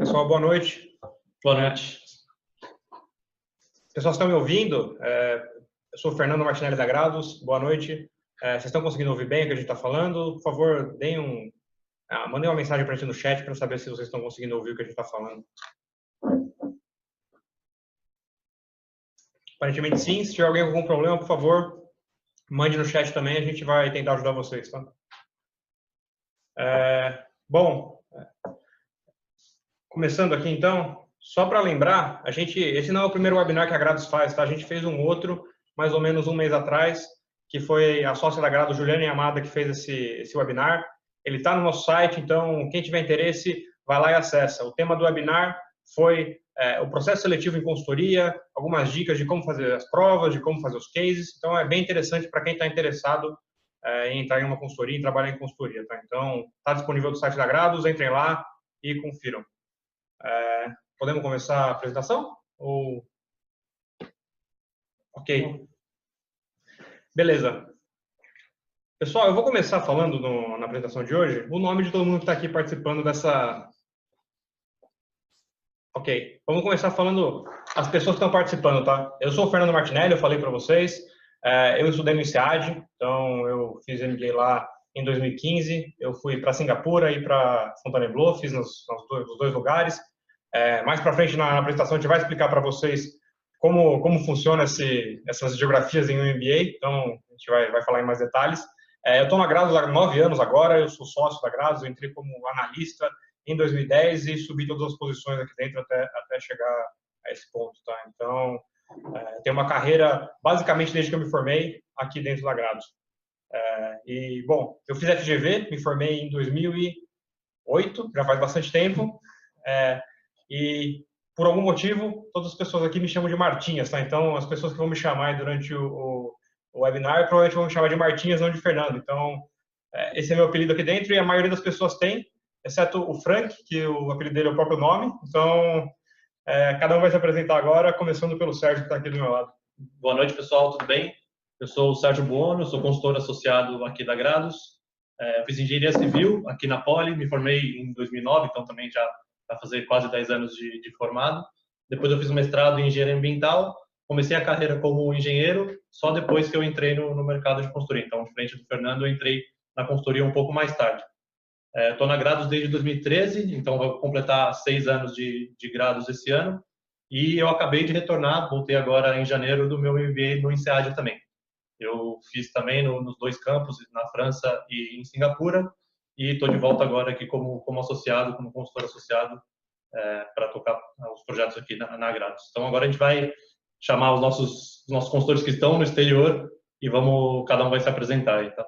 pessoal, boa noite. Boa noite. Pessoal, estão me ouvindo? Eu sou o Fernando Martinelli da Grados, boa noite. Vocês estão conseguindo ouvir bem o que a gente está falando? Por favor, mandem uma mensagem para a gente no chat para saber se vocês estão conseguindo ouvir o que a gente está falando. Aparentemente sim. Se tiver alguém com algum problema, por favor, mande no chat também, a gente vai tentar ajudar vocês, tá? Bom, começando aqui então, só para lembrar, esse não é o primeiro webinar que a Grados faz, tá? A gente fez um outro, mais ou menos um mês atrás, que foi a sócia da Grados, Juliana Yamada, que fez esse webinar. Ele está no nosso site, então quem tiver interesse, vai lá e acessa. O tema do webinar foi o processo seletivo em consultoria, algumas dicas de como fazer as provas, de como fazer os cases. Então é bem interessante para quem está interessado em entrar em uma consultoria, em trabalhar em consultoria, tá? Então está disponível no site da Grados, entrem lá e confiram. Podemos começar a apresentação? Ok. Beleza. Pessoal, eu vou começar falando na apresentação de hoje o nome de todo mundo que está aqui participando dessa... Ok. Vamos começar falando as pessoas que estão participando, tá? Eu sou o Fernando Martinelli, eu falei para vocês. Eu estudei no INSEAD, então eu fiz MBA lá em 2015. Eu fui para Singapura e para Fontainebleau, fiz nos dois lugares. Mais para frente na apresentação a gente vai explicar para vocês como funciona essas geografias em um MBA, então a gente vai falar em mais detalhes. Eu estou na Grados há 9 anos agora, eu sou sócio da Grados, eu entrei como analista em 2010 e subi todas as posições aqui dentro até chegar a esse ponto, tá? Então, tenho uma carreira basicamente desde que eu me formei aqui dentro da Grados. Bom, eu fiz FGV, me formei em 2008, já faz bastante tempo, e por algum motivo, todas as pessoas aqui me chamam de Martinhas, tá? Então, as pessoas que vão me chamar durante o webinar provavelmente vão me chamar de Martinhas, não de Fernando. Então, esse é meu apelido aqui dentro e a maioria das pessoas tem, exceto o Frank, que o apelido dele é o próprio nome. Então, cada um vai se apresentar agora, começando pelo Sérgio, que está aqui do meu lado. Boa noite, pessoal, tudo bem? Eu sou o Sérgio Buono, sou consultor associado aqui da Grados. Fiz engenharia civil aqui na Poli, me formei em 2009, então também já vai fazer quase 10 anos de formado. Depois eu fiz um mestrado em engenharia ambiental, comecei a carreira como engenheiro, só depois que eu entrei no mercado de consultoria. Então, diferente do Fernando, eu entrei na consultoria um pouco mais tarde. Estou na Grados desde 2013, então vou completar 6 anos de Grados esse ano. E eu acabei de retornar, voltei agora em janeiro do meu MBA no INSEAD também. Eu fiz também nos 2 campos, na França e em Singapura, e estou de volta agora aqui como associado, como consultor associado, para tocar os projetos aqui na Grados. Então agora a gente vai chamar os nossos consultores que estão no exterior e cada um vai se apresentar aí, tá?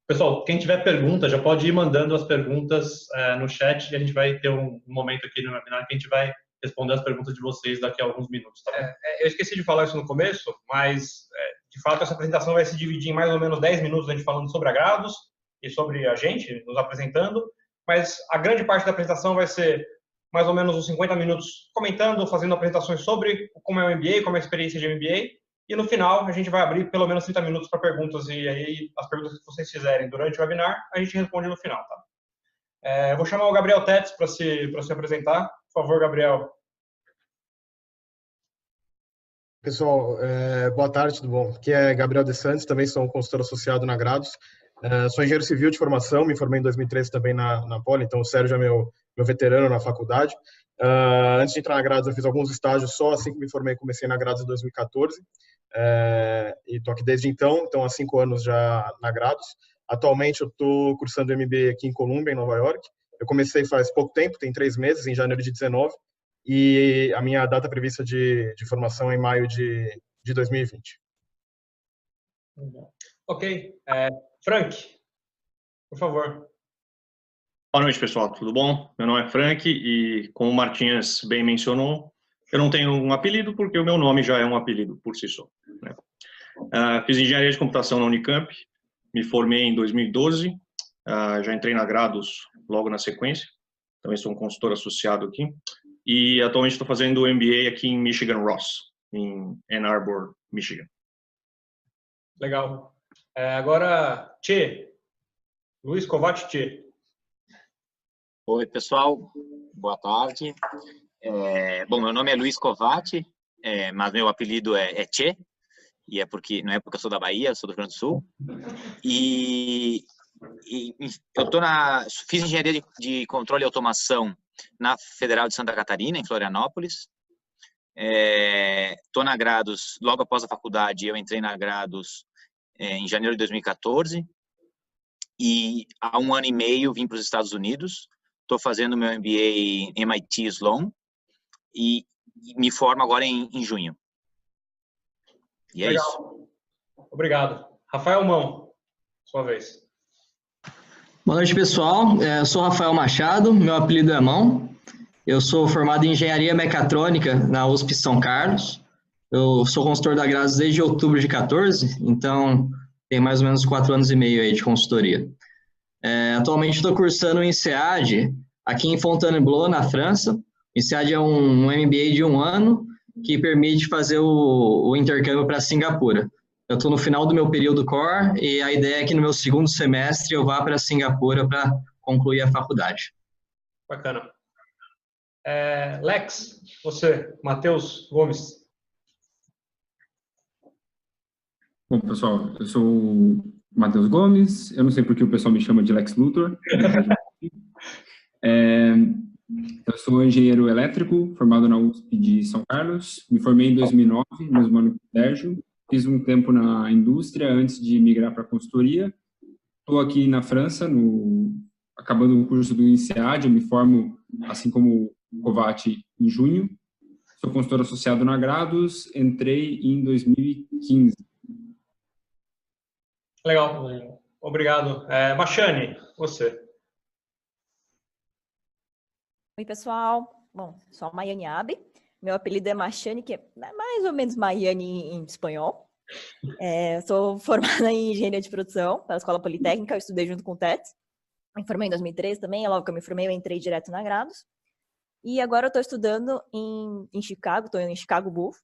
Pessoal, quem tiver pergunta, já pode ir mandando as perguntas no chat e a gente vai ter um momento aqui no webinar que a gente vai responder as perguntas de vocês daqui a alguns minutos, tá bom? Eu esqueci de falar isso no começo, mas de fato essa apresentação vai se dividir em mais ou menos 10 minutos a gente falando sobre a Grados e sobre a gente, nos apresentando, mas a grande parte da apresentação vai ser mais ou menos uns 50 minutos comentando, fazendo apresentações sobre como é o MBA, como é a experiência de MBA, e no final a gente vai abrir pelo menos 30 minutos para perguntas, e aí as perguntas que vocês fizerem durante o webinar, a gente responde no final, tá? Eu vou chamar o Gabriel Tetz para se apresentar. Por favor, Gabriel. Pessoal, boa tarde, tudo bom? Aqui é Gabriel De Santos, também sou um consultor associado na Grados. Sou engenheiro civil de formação, me formei em 2013 também na Poli, então o Sérgio é meu veterano na faculdade. Antes de entrar na Grados, eu fiz alguns estágios só, assim que me formei, comecei na Grados em 2014. E estou aqui desde então há 5 anos já na Grados. Atualmente eu estou cursando MBA aqui em Columbia, em Nova York. Eu comecei faz pouco tempo, tem 3 meses, em janeiro de 19, e a minha data prevista de formação é em maio de 2020. Ok. Frank, por favor. Boa noite, pessoal. Tudo bom? Meu nome é Frank e, como o Martinhas bem mencionou, eu não tenho um apelido porque o meu nome já é um apelido por si só, né? Fiz engenharia de computação na Unicamp, me formei em 2012, já entrei na Grados logo na sequência, também sou um consultor associado aqui, e atualmente estou fazendo o MBA aqui em Michigan Ross, em Ann Arbor, Michigan. Legal. Agora, Luiz Kovac. Oi, pessoal. Boa tarde. Bom, meu nome é Luiz Covatti, mas meu apelido é Tchê, e não é porque eu sou da Bahia, eu sou do Rio Grande do Sul. E fiz engenharia de controle e automação na Federal de Santa Catarina, em Florianópolis. Estou na Grados, logo após a faculdade, eu entrei na Grados em janeiro de 2014. E há 1 ano e meio vim para os Estados Unidos. Estou fazendo meu MBA em MIT Sloan e me formo agora em junho. E é Legal. isso. Obrigado. Rafael Mão, sua vez. Boa noite, pessoal. Eu sou Rafael Machado, meu apelido é Mão. Eu sou formado em Engenharia Mecatrônica na USP São Carlos. Eu sou consultor da Grados desde outubro de 14, então tem mais ou menos 4 anos e meio aí de consultoria. Atualmente estou cursando o INSEAD aqui em Fontainebleau, na França. O INSEAD é um MBA de 1 ano que permite fazer o intercâmbio para Singapura. Eu estou no final do meu período core e a ideia é que no meu 2º semestre eu vá para Singapura para concluir a faculdade. Bacana. Lex, você, Matheus Gomes. Bom, pessoal, eu sou o Matheus Gomes, eu não sei porque o pessoal me chama de Lex Luthor. Eu sou engenheiro elétrico, formado na USP de São Carlos, me formei em 2009, mesmo ano que o Sérgio, fiz um tempo na indústria antes de migrar para a consultoria. Estou aqui na França, acabando o curso do INSEAD, eu me formo, assim como o Covatti, em junho. Sou consultor associado na Grados, entrei em 2015. Legal, obrigado. Machane, você. Oi, pessoal. Bom, sou a Maiane Abe. Meu apelido é Machane, que é mais ou menos Maiane em espanhol. Sou formada em Engenharia de Produção pela Escola Politécnica, eu estudei junto com o TETS. Me formei em 2013 também, logo que eu me formei eu entrei direto na Grados. E agora eu estou estudando em Chicago, estou em Chicago Bulls.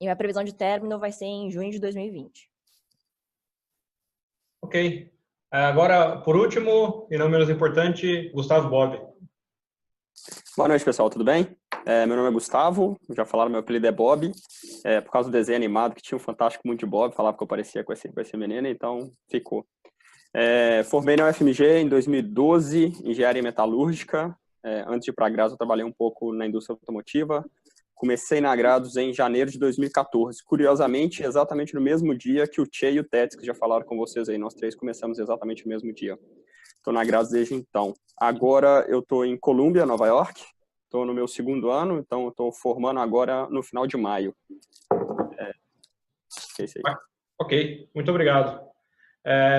E minha previsão de término vai ser em junho de 2020. Ok. Agora, por último, e não menos importante, Gustavo Bob. Boa noite, pessoal, tudo bem? Meu nome é Gustavo, já falaram, meu apelido é Bob, por causa do desenho animado que tinha um Fantástico Mundo de Bob, falava que eu parecia com esse menino, então ficou. Formei na UFMG em 2012, engenharia metalúrgica. Antes de ir para a Grados, eu trabalhei um pouco na indústria automotiva. Comecei na Grados em janeiro de 2014. Curiosamente, exatamente no mesmo dia que o Tchê e o Tets, que já falaram com vocês aí. Nós 3 começamos exatamente no mesmo dia. Estou na Grados desde então. Agora eu estou em Columbia, Nova York. Estou no meu 2º ano, então estou formando agora no final de maio. É isso aí. Ok, muito obrigado.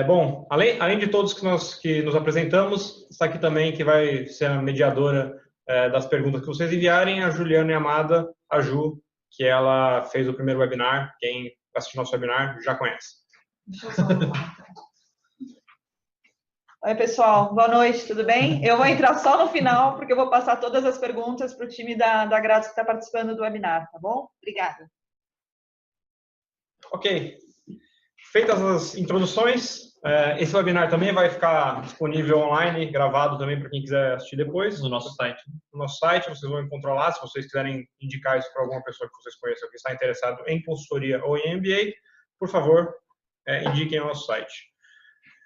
Bom, além de todos que nos apresentamos, está aqui também que vai ser a mediadora das perguntas que vocês enviarem, a Juliana e Amada, a Ju, que ela fez o primeiro webinar. Quem assistiu nosso webinar já conhece. Deixa eu só Oi, pessoal. Boa noite, tudo bem? Eu vou entrar só no final, porque eu vou passar todas as perguntas para o time da Grados que está participando do webinar, tá bom? Obrigada. Ok. Feitas as introduções, esse webinar também vai ficar disponível online, gravado também para quem quiser assistir depois. No nosso site. No nosso site, vocês vão encontrar lá. Se vocês quiserem indicar isso para alguma pessoa que vocês conheçam que está interessado em consultoria ou em MBA, por favor, indiquem o nosso site.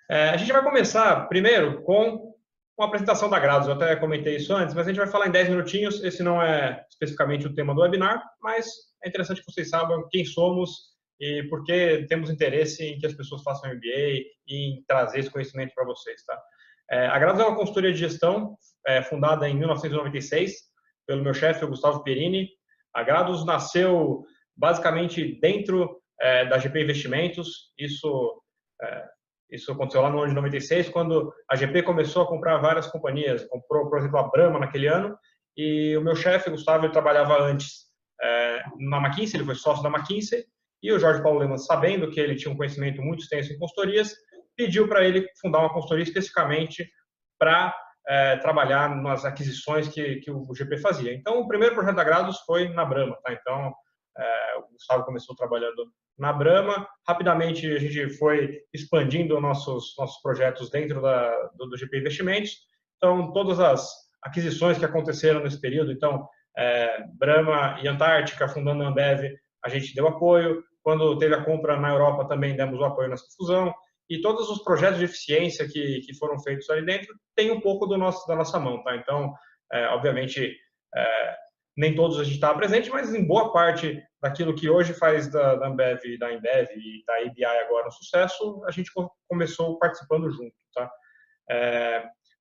A gente vai começar, primeiro, com uma apresentação da Grados. Eu até comentei isso antes, mas a gente vai falar em 10 minutinhos. Esse não é especificamente o tema do webinar, mas é interessante que vocês saibam quem somos e por que temos interesse em que as pessoas façam MBA e em trazer esse conhecimento para vocês. Tá? A Grados é uma consultoria de gestão fundada em 1996 pelo meu chefe, o Gustavo Perini. A Grados nasceu basicamente dentro da GP Investimentos. Isso aconteceu lá no ano de 96, quando a GP começou a comprar várias companhias. Comprou, por exemplo, a Brahma naquele ano. E o meu chefe, Gustavo, ele trabalhava antes na McKinsey, ele foi sócio da McKinsey. E o Jorge Paulo Leman, sabendo que ele tinha um conhecimento muito extenso em consultorias, pediu para ele fundar uma consultoria especificamente para trabalhar nas aquisições que o GP fazia. Então, o primeiro projeto da Grados foi na Brahma. Tá? Então, o Gustavo começou trabalhando na Brahma. Rapidamente, a gente foi expandindo nossos projetos dentro do GP Investimentos. Então, todas as aquisições que aconteceram nesse período, então, Brahma e Antártica, fundando a Ambev, a gente deu apoio. Quando teve a compra na Europa, também demos o apoio nessa fusão. E todos os projetos de eficiência que foram feitos ali dentro tem um pouco da nossa mão, tá? Então, obviamente, nem todos a gente estava presente, mas em boa parte daquilo que hoje faz da Ambev, da Embev e da ABI agora um sucesso, a gente começou participando junto, tá?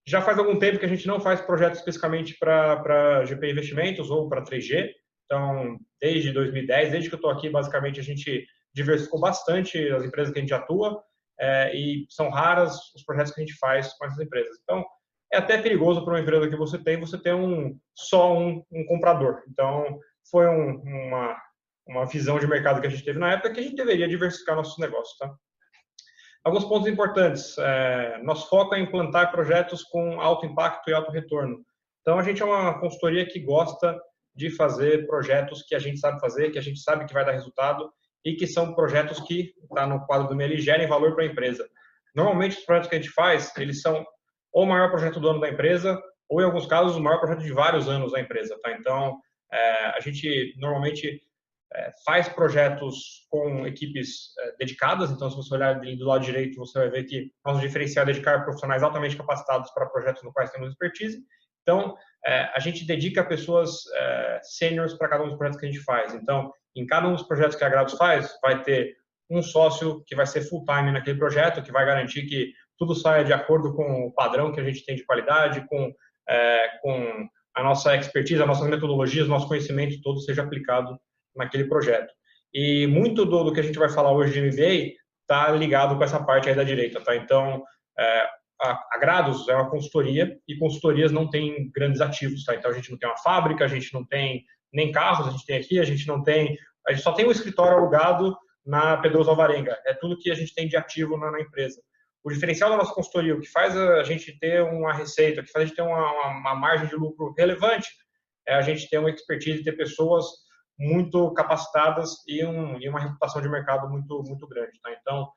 Já faz algum tempo que a gente não faz projetos especificamente para GP Investimentos ou para 3G. Então, desde 2010, desde que eu estou aqui, basicamente, a gente diversificou bastante as empresas que a gente atua e são raras os projetos que a gente faz com essas empresas. Então, é até perigoso para uma empresa que você tem só um comprador. Então, foi uma visão de mercado que a gente teve na época que a gente deveria diversificar nossos negócios, tá? Alguns pontos importantes. Nosso foco é implantar projetos com alto impacto e alto retorno. Então, a gente é uma consultoria que gosta de fazer projetos que a gente sabe fazer, que a gente sabe que vai dar resultado e que são projetos que, está no quadro do ML, gerem valor para a empresa. Normalmente, os projetos que a gente faz, eles são ou o maior projeto do ano da empresa, ou, em alguns casos, o maior projeto de vários anos da empresa, tá? Então, a gente normalmente faz projetos com equipes dedicadas. Então, se você olhar do lado direito, você vai ver que nosso diferencial é dedicar profissionais altamente capacitados para projetos no quais temos expertise. Então, a gente dedica pessoas sêniores para cada um dos projetos que a gente faz. Então, em cada um dos projetos que a Grados faz, vai ter um sócio que vai ser full-time naquele projeto, que vai garantir que tudo saia de acordo com o padrão que a gente tem de qualidade, com a nossa expertise, as nossas metodologias, nosso conhecimento todo seja aplicado naquele projeto. E muito do que a gente vai falar hoje de MBA está ligado com essa parte aí da direita, tá? Então, a Grados é uma consultoria e consultorias não têm grandes ativos, tá? Então, a gente não tem uma fábrica, a gente não tem nem carros, a gente tem aqui, a gente só tem um escritório alugado na Pedroso Alvarenga. É tudo que a gente tem de ativo na empresa. O diferencial da nossa consultoria, o que faz a gente ter uma receita, o que faz a gente ter uma margem de lucro relevante, é a gente ter uma expertise, ter pessoas muito capacitadas e uma reputação de mercado muito, muito grande, tá? Então,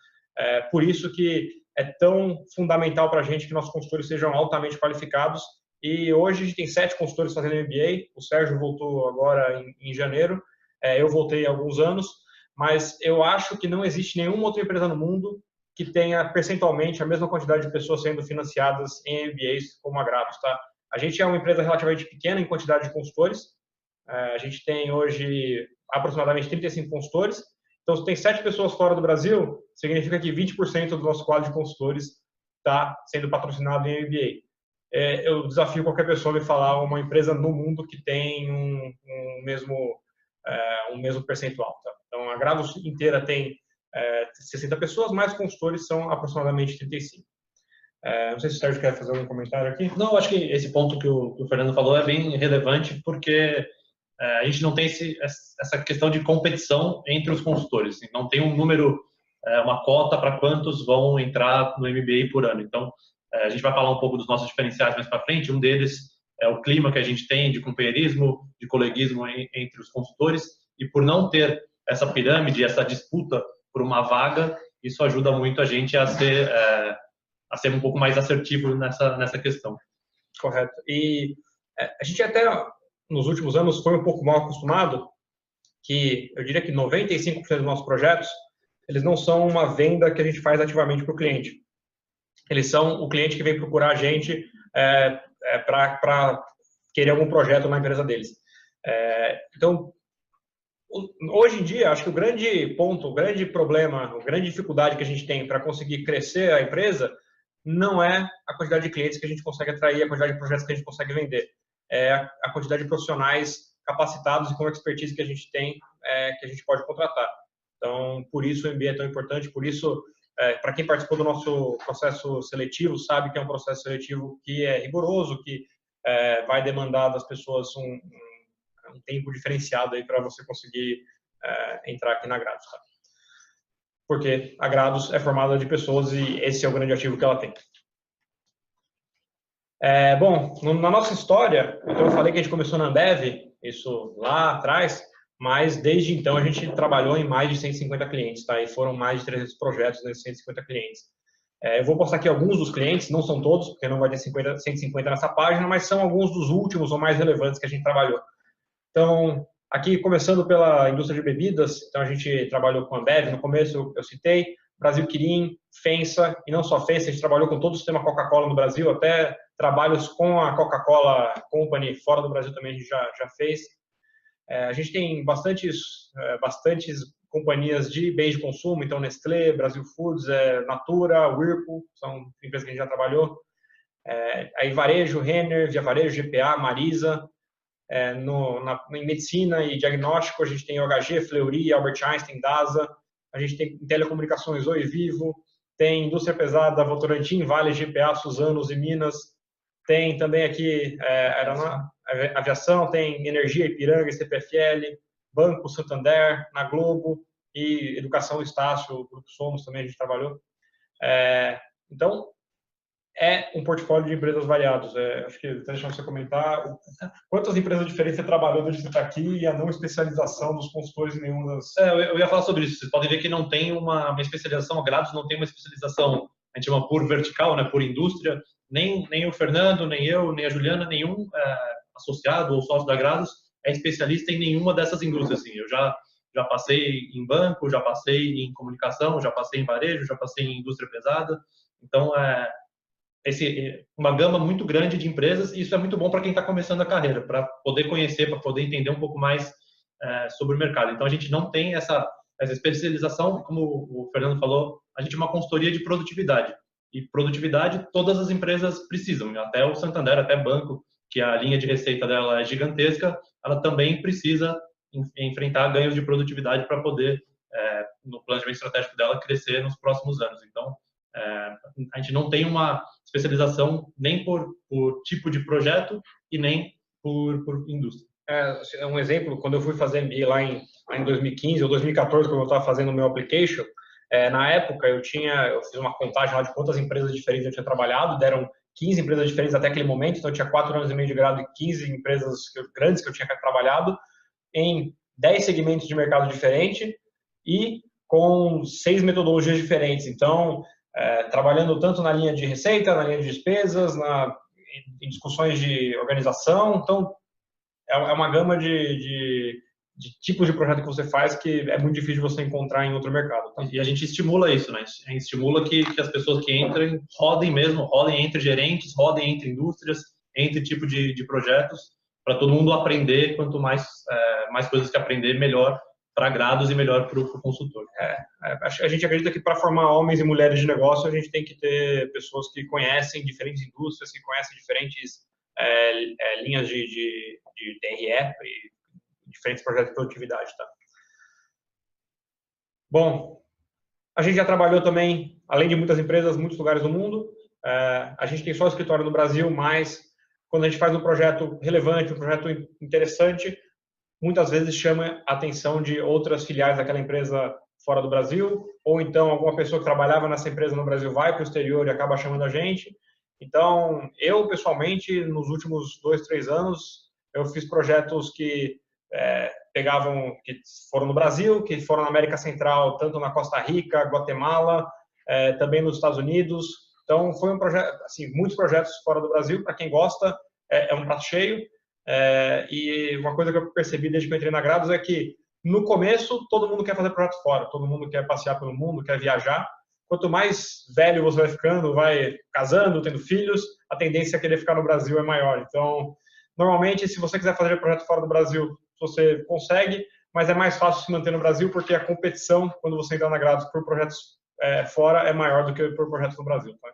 por isso que é tão fundamental para a gente que nossos consultores sejam altamente qualificados. E hoje a gente tem 7 consultores fazendo MBA. O Sérgio voltou agora em janeiro. Eu voltei há alguns anos, mas eu acho que não existe nenhuma outra empresa no mundo que tenha percentualmente a mesma quantidade de pessoas sendo financiadas em MBAs como a Grados, tá? A gente é uma empresa relativamente pequena em quantidade de consultores. A gente tem hoje aproximadamente 35 consultores. Então, se tem 7 pessoas fora do Brasil, significa que 20% do nosso quadro de consultores está sendo patrocinado em MBA. Eu desafio qualquer pessoa a me falar uma empresa no mundo que tem um mesmo percentual, tá? Então, a Grados inteira tem 60 pessoas, mas consultores são aproximadamente 35. Não sei se o Sérgio quer fazer algum comentário aqui. Não, acho que esse ponto que o Fernando falou é bem relevante, porque a gente não tem essa questão de competição entre os consultores. Não tem um número, uma cota para quantos vão entrar no MBA por ano. Então, a gente vai falar um pouco dos nossos diferenciais mais para frente. Um deles é o clima que a gente tem de companheirismo, de coleguismo entre os consultores. E por não ter essa pirâmide, essa disputa por uma vaga, isso ajuda muito a gente a ser um pouco mais assertivo nessa questão. Correto. E a gente até, nos últimos anos, foi um pouco mal acostumado, que eu diria que 95% dos nossos projetos, eles não são uma venda que a gente faz ativamente para o cliente. Eles são o cliente que vem procurar a gente para querer algum projeto na empresa deles. Então, hoje em dia, acho que o grande ponto, o grande problema, a grande dificuldade que a gente tem para conseguir crescer a empresa não é a quantidade de clientes que a gente consegue atrair, a quantidade de projetos que a gente consegue vender. É a quantidade de profissionais capacitados e com expertise que a gente tem, que a gente pode contratar. Então, por isso o MBA é tão importante, por isso, para quem participou do nosso processo seletivo, sabe que é um processo seletivo que é rigoroso, que vai demandar das pessoas um tempo diferenciado aí para você conseguir entrar aqui na Grados, tá? Porque a Grados é formada de pessoas e esse é o grande ativo que ela tem. Bom, na nossa história, então eu falei que a gente começou na Ambev, isso lá atrás, mas desde então a gente trabalhou em mais de 150 clientes, tá? E foram mais de 300 projetos nesses 150 clientes. Eu vou postar aqui alguns dos clientes, não são todos, porque não vai ter 150 nessa página, mas são alguns dos últimos ou mais relevantes que a gente trabalhou. Então, aqui começando pela indústria de bebidas, então a gente trabalhou com a Ambev, no começo eu citei, Brasil Kirin, FEMSA, e não só FEMSA, a gente trabalhou com todo o sistema Coca-Cola no Brasil, até trabalhos com a Coca-Cola Company fora do Brasil também a gente já fez. A gente tem bastantes companhias de bens de consumo, então Nestlé, Brasil Foods, Natura, Whirlpool, são empresas que a gente já trabalhou. Aí varejo, Renner, Via Varejo, GPA, Marisa. Em medicina e diagnóstico, a gente tem OHG, Fleury, Albert Einstein, DASA. A gente tem em telecomunicações Oi Vivo, tem indústria pesada, Votorantim, Vale, GPA, Suzanos e Minas. Tem também aqui aviação, tem energia, Ipiranga, CPFL, Banco Santander, na Globo, e educação, Estácio, Grupo Somos também a gente trabalhou. Então, é um portfólio de empresas variados. Acho que deixa você comentar quantas empresas diferentes você trabalhou desde que você está aqui e a não especialização dos consultores em nenhuma das... Eu ia falar sobre isso. Vocês podem ver que não tem uma especialização, a Grados não tem uma especialização, a gente chama por vertical, né, por indústria. Nem o Fernando, nem eu, nem a Juliana, nenhum associado ou sócio da Grados é especialista em nenhuma dessas indústrias. Assim. Eu já passei em banco, já passei em comunicação, já passei em varejo, já passei em indústria pesada. Então, uma gama muito grande de empresas, e isso é muito bom para quem está começando a carreira, para poder conhecer, para poder entender um pouco mais sobre o mercado. Então, a gente não tem essa especialização, como o Fernando falou, a gente é uma consultoria de produtividade. E produtividade todas as empresas precisam, até o Santander, até banco, que a linha de receita dela é gigantesca, ela também precisa enfrentar ganhos de produtividade para poder, no planejamento estratégico dela, crescer nos próximos anos. Então, a gente não tem uma especialização nem por tipo de projeto e nem por indústria. Um exemplo, quando eu fui fazer MBA lá em 2015 ou 2014, quando eu estava fazendo o meu application, na época eu fiz uma contagem lá de quantas empresas diferentes eu tinha trabalhado, deram 15 empresas diferentes até aquele momento, então eu tinha 4 anos e meio de grado e 15 empresas grandes que eu tinha trabalhado em 10 segmentos de mercado diferente e com 6 metodologias diferentes. Então, trabalhando tanto na linha de receita, na linha de despesas, em discussões de organização. Então, é uma gama de tipos de projeto que você faz que é muito difícil você encontrar em outro mercado. Tá? E a gente estimula isso, né? A gente estimula que as pessoas que entrem rodem entre gerentes, rodem entre indústrias, entre tipo de projetos, para todo mundo aprender. Quanto mais coisas que aprender, melhor para Grados e melhor para o consultor. A gente acredita que para formar homens e mulheres de negócio, a gente tem que ter pessoas que conhecem diferentes indústrias, que conhecem diferentes linhas de DRE e diferentes projetos de produtividade. Tá? Bom, a gente já trabalhou também, além de muitas empresas, muitos lugares do mundo. A gente tem só escritório no Brasil, mas quando a gente faz um projeto relevante, um projeto interessante, muitas vezes chama a atenção de outras filiais daquela empresa fora do Brasil, ou então alguma pessoa que trabalhava nessa empresa no Brasil vai para o exterior e acaba chamando a gente. Então, eu, pessoalmente, nos últimos 2, 3 anos, eu fiz projetos que que foram no Brasil, que foram na América Central, tanto na Costa Rica, Guatemala, também nos Estados Unidos. Então, foi um projeto, assim, muitos projetos fora do Brasil. Para quem gosta, é um prato cheio. E uma coisa que eu percebi desde que eu entrei na Grados é que, no começo, todo mundo quer fazer projeto fora, todo mundo quer passear pelo mundo, quer viajar. Quanto mais velho você vai ficando, vai casando, tendo filhos, a tendência a querer ficar no Brasil é maior. Então, normalmente, se você quiser fazer projeto fora do Brasil, você consegue, mas é mais fácil se manter no Brasil, porque a competição, quando você entra na Grados por projetos fora, é maior do que por projetos no Brasil. Tá?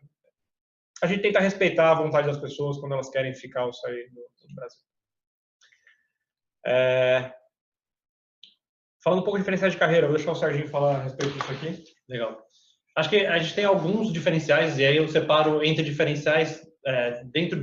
A gente tenta respeitar a vontade das pessoas quando elas querem ficar ou sair do Brasil. Falando um pouco de diferenciais de carreira, vou deixar o Serginho falar a respeito disso aqui. Legal. Acho que a gente tem alguns diferenciais, e aí eu separo entre diferenciais dentro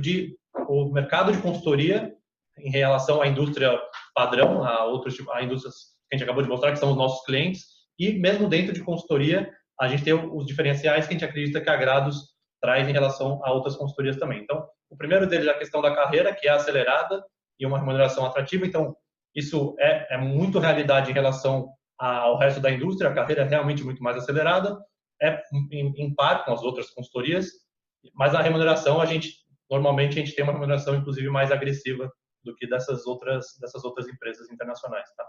o mercado de consultoria em relação à indústria padrão, a indústrias que a gente acabou de mostrar, que são os nossos clientes, e mesmo dentro de consultoria, a gente tem os diferenciais que a gente acredita que a Grados traz em relação a outras consultorias também. Então, o primeiro deles é a questão da carreira, que é acelerada e uma remuneração atrativa. Então, isso é muito realidade em relação ao resto da indústria, a carreira é realmente muito mais acelerada, em par com as outras consultorias, mas a remuneração, normalmente a gente tem uma remuneração, inclusive, mais agressiva do que dessas outras empresas internacionais. Tá?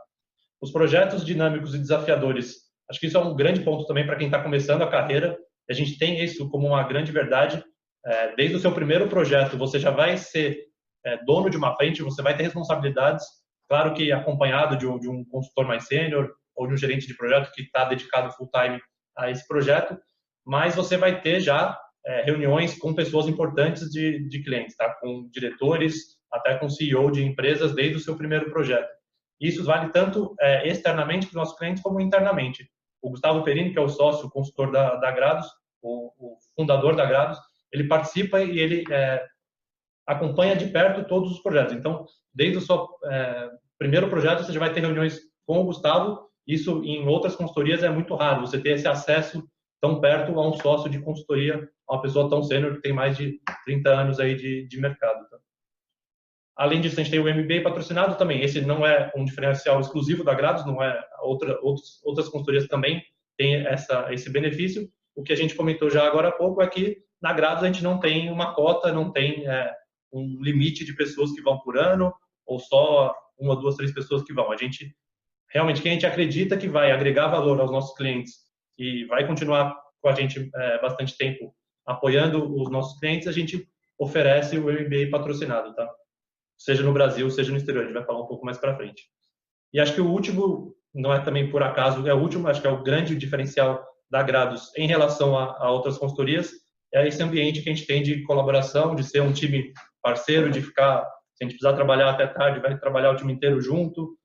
Os projetos dinâmicos e desafiadores, acho que isso é um grande ponto também para quem está começando a carreira. A gente tem isso como uma grande verdade. Desde o seu primeiro projeto, você já vai ser dono de uma frente, você vai ter responsabilidades, claro que acompanhado de um consultor mais sênior ou de um gerente de projeto que está dedicado full time a esse projeto, mas você vai ter já reuniões com pessoas importantes de clientes, tá? Com diretores, até com CEO de empresas desde o seu primeiro projeto. Isso vale tanto externamente para os nossos clientes como internamente. O Gustavo Perini, que é o sócio, consultor da Grados, o fundador da Grados, ele participa e ele acompanha de perto todos os projetos. Então, desde o seu primeiro projeto, você já vai ter reuniões com o Gustavo. Isso em outras consultorias é muito raro, você ter esse acesso tão perto a um sócio de consultoria, a uma pessoa tão sênior que tem mais de 30 anos aí de mercado. Tá? Além disso, a gente tem o MBA patrocinado também. Esse não é um diferencial exclusivo da Grados, não é outras consultorias também têm esse benefício. O que a gente comentou já agora há pouco é que na Grados a gente não tem uma cota, não tem um limite de pessoas que vão por ano, ou só 1, 2, 3 pessoas que vão. A gente, realmente, quem a gente acredita que vai agregar valor aos nossos clientes e vai continuar com a gente bastante tempo apoiando os nossos clientes, a gente oferece o MBA patrocinado, tá? Seja no Brasil, seja no exterior. A gente vai falar um pouco mais para frente. E acho que o último, não é também por acaso, é o último, acho que é o grande diferencial da Grados em relação a outras consultorias, é esse ambiente que a gente tem de colaboração, de ser um time parceiro, de ficar, se a gente precisar trabalhar até tarde, vai trabalhar o time inteiro junto,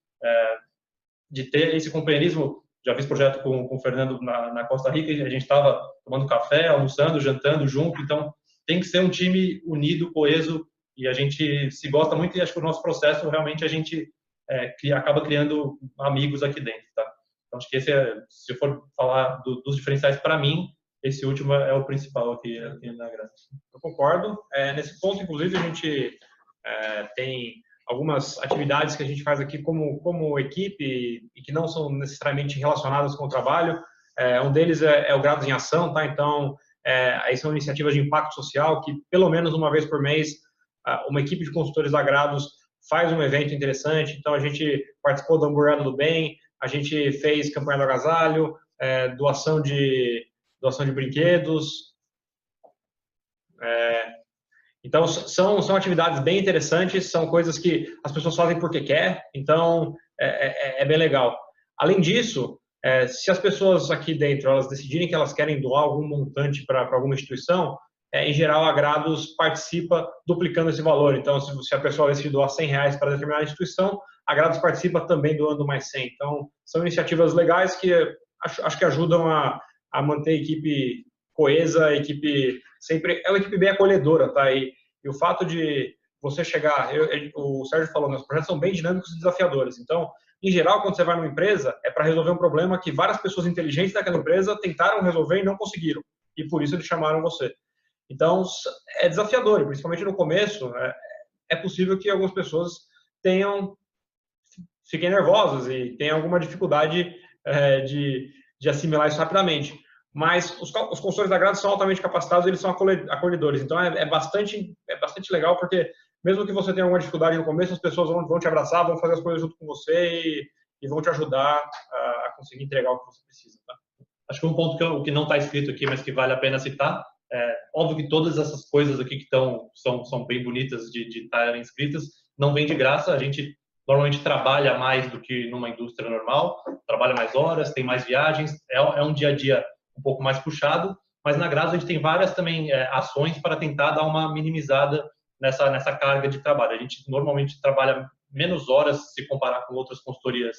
de ter esse companheirismo. Já fiz projeto com o Fernando na Costa Rica, e a gente estava tomando café, almoçando, jantando junto, então tem que ser um time unido, coeso, e a gente se gosta muito, e acho que o nosso processo, realmente, a gente acaba criando amigos aqui dentro, tá? Então, acho que esse se eu for falar dos diferenciais, para mim, esse último é o principal aqui na Grados. Eu concordo. Nesse ponto, inclusive, a gente tem algumas atividades que a gente faz aqui como equipe e que não são necessariamente relacionadas com o trabalho. Um deles é o Grados em Ação, tá? Então, aí são iniciativas de impacto social que, pelo menos uma vez por mês, uma equipe de consultores da Grados faz um evento interessante. Então, a gente participou da Hamburgada do Bem, a gente fez campanha do agasalho, doação de brinquedos. Então, são atividades bem interessantes, são coisas que as pessoas fazem porque quer, então é bem legal. Além disso, se as pessoas aqui dentro elas decidirem que elas querem doar algum montante para alguma instituição, em geral a Grados participa duplicando esse valor. Então, se a pessoa decide doar R$100 para determinada instituição, a Grados participa também doando mais 100. Então, são iniciativas legais que acho que ajudam a manter a equipe coesa, a equipe sempre é uma equipe bem acolhedora, tá? E o fato de você chegar, o Sérgio falou, os projetos são bem dinâmicos e desafiadores. Então, em geral, quando você vai numa empresa, é para resolver um problema que várias pessoas inteligentes daquela empresa tentaram resolver e não conseguiram. E por isso eles chamaram você. Então, é desafiador, principalmente no começo. É possível que algumas pessoas fiquem nervosas e tenham alguma dificuldade de assimilar isso rapidamente. Mas os consultores da Grados são altamente capacitados, eles são acolhedores. Então, é bastante legal, porque mesmo que você tenha alguma dificuldade no começo, as pessoas vão te abraçar, vão fazer as coisas junto com você e vão te ajudar a conseguir entregar o que você precisa. Tá? Acho que um ponto que não está escrito aqui, mas que vale a pena citar, óbvio que todas essas coisas aqui que são bem bonitas de estarem inscritas, não vem de graça. A gente normalmente trabalha mais do que numa indústria normal, trabalha mais horas, tem mais viagens, é um dia a dia um pouco mais puxado, mas na Grados a gente tem várias também ações para tentar dar uma minimizada nessa carga de trabalho. A gente normalmente trabalha menos horas se comparar com outras consultorias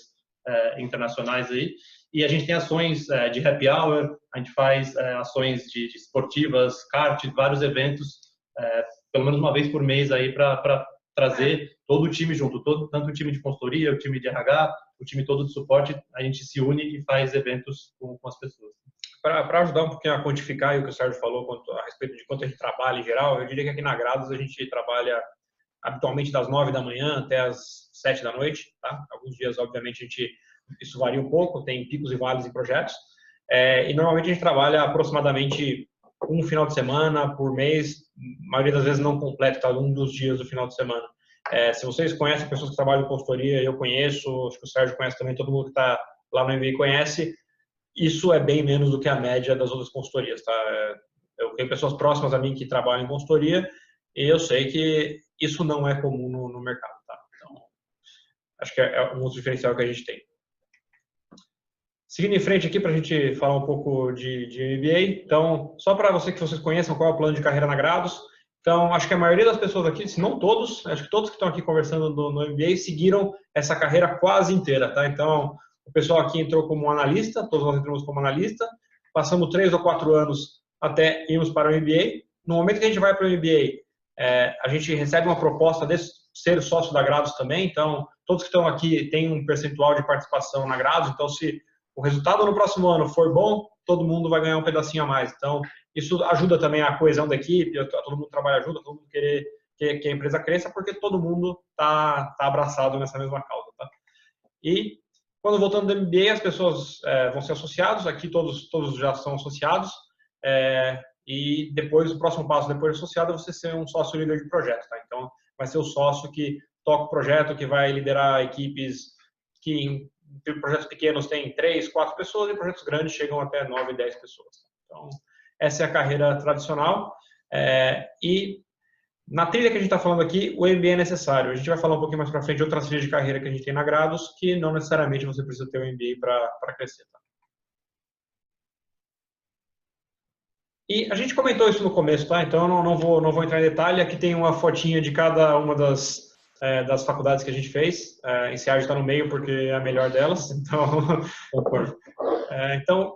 internacionais aí, e a gente tem ações de happy hour, a gente faz ações de esportivas, kart, vários eventos, pelo menos uma vez por mês aí para trazer todo o time junto, tanto o time de consultoria, o time de RH, o time todo de suporte, a gente se une e faz eventos com as pessoas. Para ajudar um pouquinho a quantificar o que o Sérgio falou a respeito de quanto a gente trabalha em geral, eu diria que aqui na Grados a gente trabalha habitualmente das 9 da manhã até as 7 da noite. Tá? Alguns dias, obviamente, isso varia um pouco, tem picos e vales em projetos. e normalmente a gente trabalha aproximadamente um final de semana por mês, a maioria das vezes não completo, tá? Um dos dias do final de semana. Se vocês conhecem pessoas que trabalham em consultoria, eu conheço, acho que o Sérgio conhece também, todo mundo que está lá no MBA conhece, isso é bem menos do que a média das outras consultorias, tá? Eu tenho pessoas próximas a mim que trabalham em consultoria e eu sei que isso não é comum no mercado, tá? Então, acho que é um outro diferencial que a gente tem. Seguindo em frente aqui para a gente falar um pouco de MBA, então, só para que vocês conheçam qual é o plano de carreira na Grados. Então, acho que a maioria das pessoas aqui, se não todos, acho que todos que estão aqui conversando no MBA seguiram essa carreira quase inteira, tá? Então, o pessoal aqui entrou como analista, todos nós entramos como analista, passamos 3 ou 4 anos até irmos para o MBA. No momento que a gente vai para o MBA, a gente recebe uma proposta de ser sócio da Grados também, então, todos que estão aqui têm um percentual de participação na Grados, então, se o resultado no próximo ano for bom, todo mundo vai ganhar um pedacinho a mais. Então, isso ajuda também a coesão da equipe, todo mundo trabalha junto, todo mundo querer que a empresa cresça, porque todo mundo tá abraçado nessa mesma causa, tá? E, quando voltando do MBA, as pessoas vão ser associados, aqui todos já são associados, e depois, o próximo passo, depois de associado, é você ser um sócio líder de projeto, tá? Então, vai ser o sócio que toca o projeto, que vai liderar equipes que em projetos pequenos tem 3, 4 pessoas e projetos grandes chegam até 9, 10 pessoas. Então, essa é a carreira tradicional. E na trilha que a gente está falando aqui, o MBA é necessário. A gente vai falar um pouquinho mais para frente de outras trilhas de carreira que a gente tem na Grados, que não necessariamente você precisa ter o MBA para crescer. Tá? E a gente comentou isso no começo, tá? Então eu não vou entrar em detalhe. Aqui tem uma fotinha de cada uma das faculdades que a gente fez. A INSEAD está no meio porque é a melhor delas. Então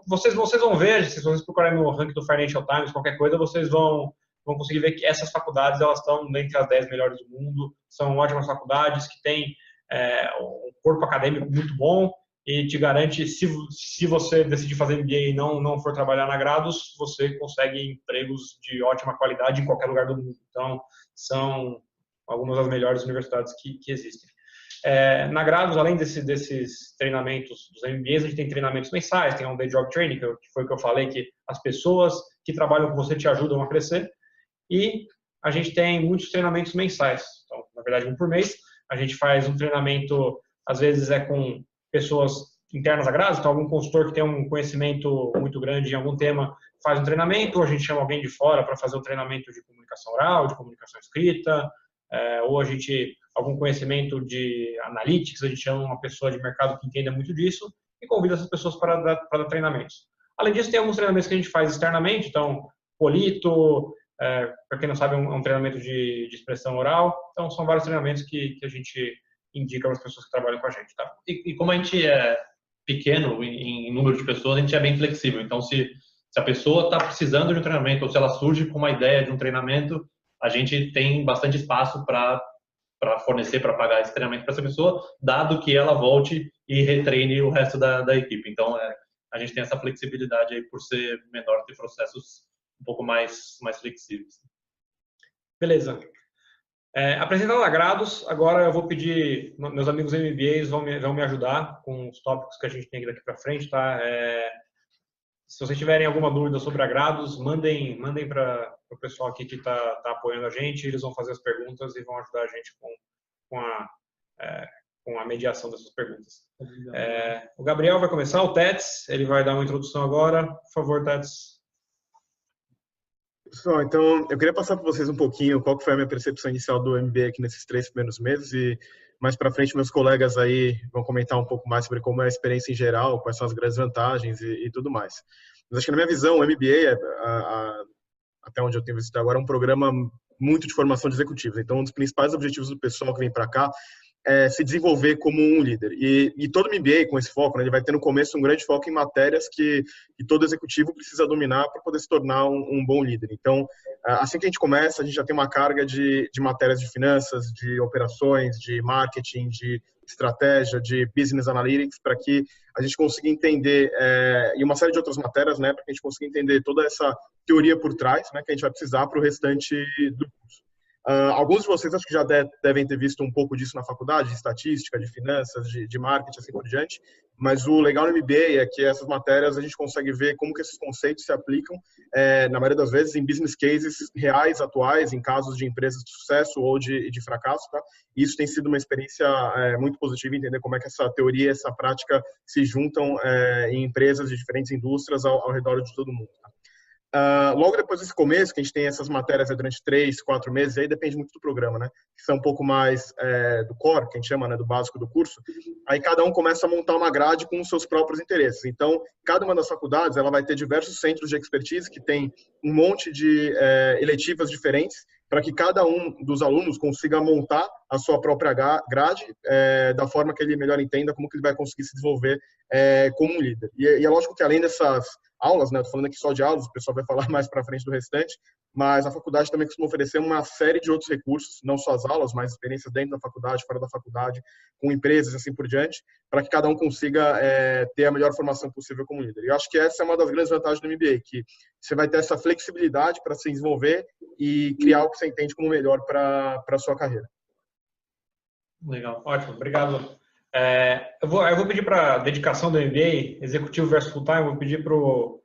vocês vão ver, se vocês procurarem no ranking do Financial Times, qualquer coisa, vocês vão conseguir ver que essas faculdades elas estão entre as 10 melhores do mundo. São ótimas faculdades que têm um corpo acadêmico muito bom e te garante, se você decidir fazer MBA e não for trabalhar na Grados, você consegue empregos de ótima qualidade em qualquer lugar do mundo. Então, são algumas das melhores universidades que existem. Na Grados, além desses treinamentos dos MBAs, a gente tem treinamentos mensais, tem um Day Job Training, que foi o que eu falei, que as pessoas que trabalham com você te ajudam a crescer, e a gente tem muitos treinamentos mensais. Então, na verdade, um por mês, a gente faz um treinamento, às vezes com pessoas internas à Grados, então algum consultor que tem um conhecimento muito grande em algum tema faz um treinamento, ou a gente chama alguém de fora para fazer um treinamento de comunicação oral, de comunicação escrita, ou a gente, algum conhecimento de analytics, a gente chama uma pessoa de mercado que entenda muito disso e convida essas pessoas para dar treinamentos. Além disso, tem alguns treinamentos que a gente faz externamente, então, Polito, para quem não sabe, é um treinamento de expressão oral, então são vários treinamentos que a gente indica para as pessoas que trabalham com a gente, tá? E como a gente é pequeno em número de pessoas, a gente é bem flexível. Então, se a pessoa está precisando de um treinamento ou se ela surge com uma ideia de um treinamento, a gente tem bastante espaço para fornecer, para pagar esse treinamento para essa pessoa, dado que ela volte e retreine o resto da equipe. Então, a gente tem essa flexibilidade aí por ser menor, ter processos um pouco mais flexíveis. Beleza. Apresentando a Grados, agora eu vou pedir, meus amigos MBAs vão me ajudar com os tópicos que a gente tem daqui para frente, tá? Se vocês tiverem alguma dúvida sobre a Grados, mandem para o pessoal aqui que está apoiando a gente, eles vão fazer as perguntas e vão ajudar a gente com a mediação dessas perguntas. O Gabriel vai começar, o Tets, ele vai dar uma introdução agora. Por favor, Tets. Pessoal, então eu queria passar para vocês um pouquinho qual que foi a minha percepção inicial do MBA aqui nesses 3 primeiros meses e mais para frente meus colegas aí vão comentar um pouco mais sobre como é a experiência em geral, quais são as grandes vantagens e tudo mais. Mas acho que na minha visão o MBA, até onde eu tenho visto agora, é um programa muito de formação de executivos. Então um dos principais objetivos do pessoal que vem para cá é se desenvolver como um líder. E todo MBA com esse foco, né, ele vai ter no começo um grande foco em matérias que todo executivo precisa dominar para poder se tornar um bom líder. Então, assim que a gente começa, a gente já tem uma carga de matérias de finanças, de operações, de marketing, de estratégia, de business analytics, para que a gente consiga entender, e uma série de outras matérias, né, para que a gente consiga entender toda essa teoria por trás, né, que a gente vai precisar para o restante do curso. Alguns de vocês acho que já devem ter visto um pouco disso na faculdade, de estatística, de finanças, de marketing, assim por diante. mas o legal no MBA é que essas matérias a gente consegue ver como que esses conceitos se aplicam, na maioria das vezes, em business cases reais, atuais, em casos de empresas de sucesso ou de fracasso, tá? E isso tem sido uma experiência muito positiva, entender como é que essa teoria e essa prática se juntam em empresas de diferentes indústrias ao redor de todo mundo, tá? Logo depois desse começo, que a gente tem essas matérias durante 3, 4 meses, aí depende muito do programa, né? Que são um pouco mais do core, que a gente chama, né, do básico do curso. Aí cada um começa a montar uma grade com os seus próprios interesses. Então, cada uma das faculdades, ela vai ter diversos centros de expertise que tem um monte de eletivas diferentes, para que cada um dos alunos consiga montar a sua própria grade da forma que ele melhor entenda como que ele vai conseguir se desenvolver como um líder. E é lógico que além dessas aulas, né, eu tô falando aqui só de aulas, o pessoal vai falar mais para frente do restante, mas a faculdade também costuma oferecer uma série de outros recursos, não só as aulas, mas experiências dentro da faculdade, fora da faculdade, com empresas e assim por diante, para que cada um consiga ter a melhor formação possível como líder. E eu acho que essa é uma das grandes vantagens do MBA, que você vai ter essa flexibilidade para se desenvolver e criar o que você entende como melhor para a sua carreira. Legal, ótimo, obrigado. Eu vou pedir para a dedicação do MBA, executivo versus full-time, vou pedir para o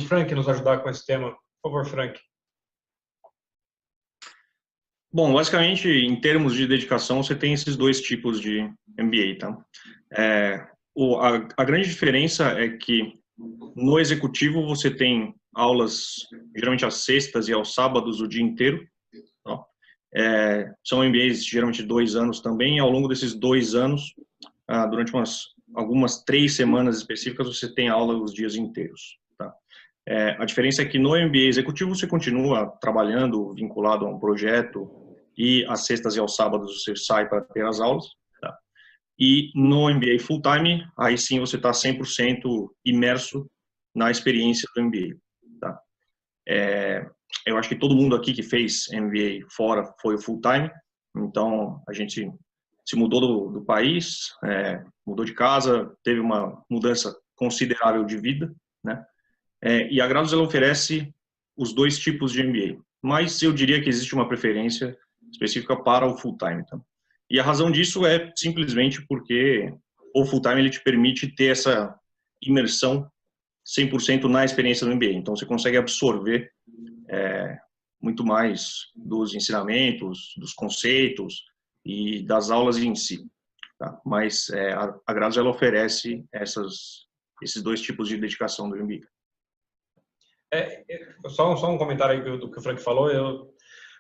Frank nos ajudar com esse tema. Por favor, Frank. Bom, basicamente, em termos de dedicação, você tem esses dois tipos de MBA, tá? A grande diferença é que no executivo você tem aulas, geralmente às sextas e aos sábados, o dia inteiro, tá? São MBAs geralmente 2 anos também, e ao longo desses 2 anos, durante algumas 3 semanas específicas, você tem aula os dias inteiros. Tá? A diferença é que no MBA executivo você continua trabalhando, vinculado a um projeto, e às sextas e aos sábados você sai para ter as aulas. Tá? E no MBA full-time, aí sim você está 100% imerso na experiência do MBA. Tá? Eu acho que todo mundo aqui que fez MBA fora foi o full-time, então a gente se mudou do país, mudou de casa, teve uma mudança considerável de vida, né? E a Grados ela oferece os 2 tipos de MBA, mas eu diria que existe uma preferência específica para o full-time. Tá? E a razão disso é simplesmente porque o full-time ele te permite ter essa imersão 100% na experiência do MBA, então você consegue absorver muito mais dos ensinamentos, dos conceitos e das aulas em si. Tá? Mas a Grados ela oferece esses 2 tipos de dedicação do MBA. Só um comentário aí do que o Frank falou.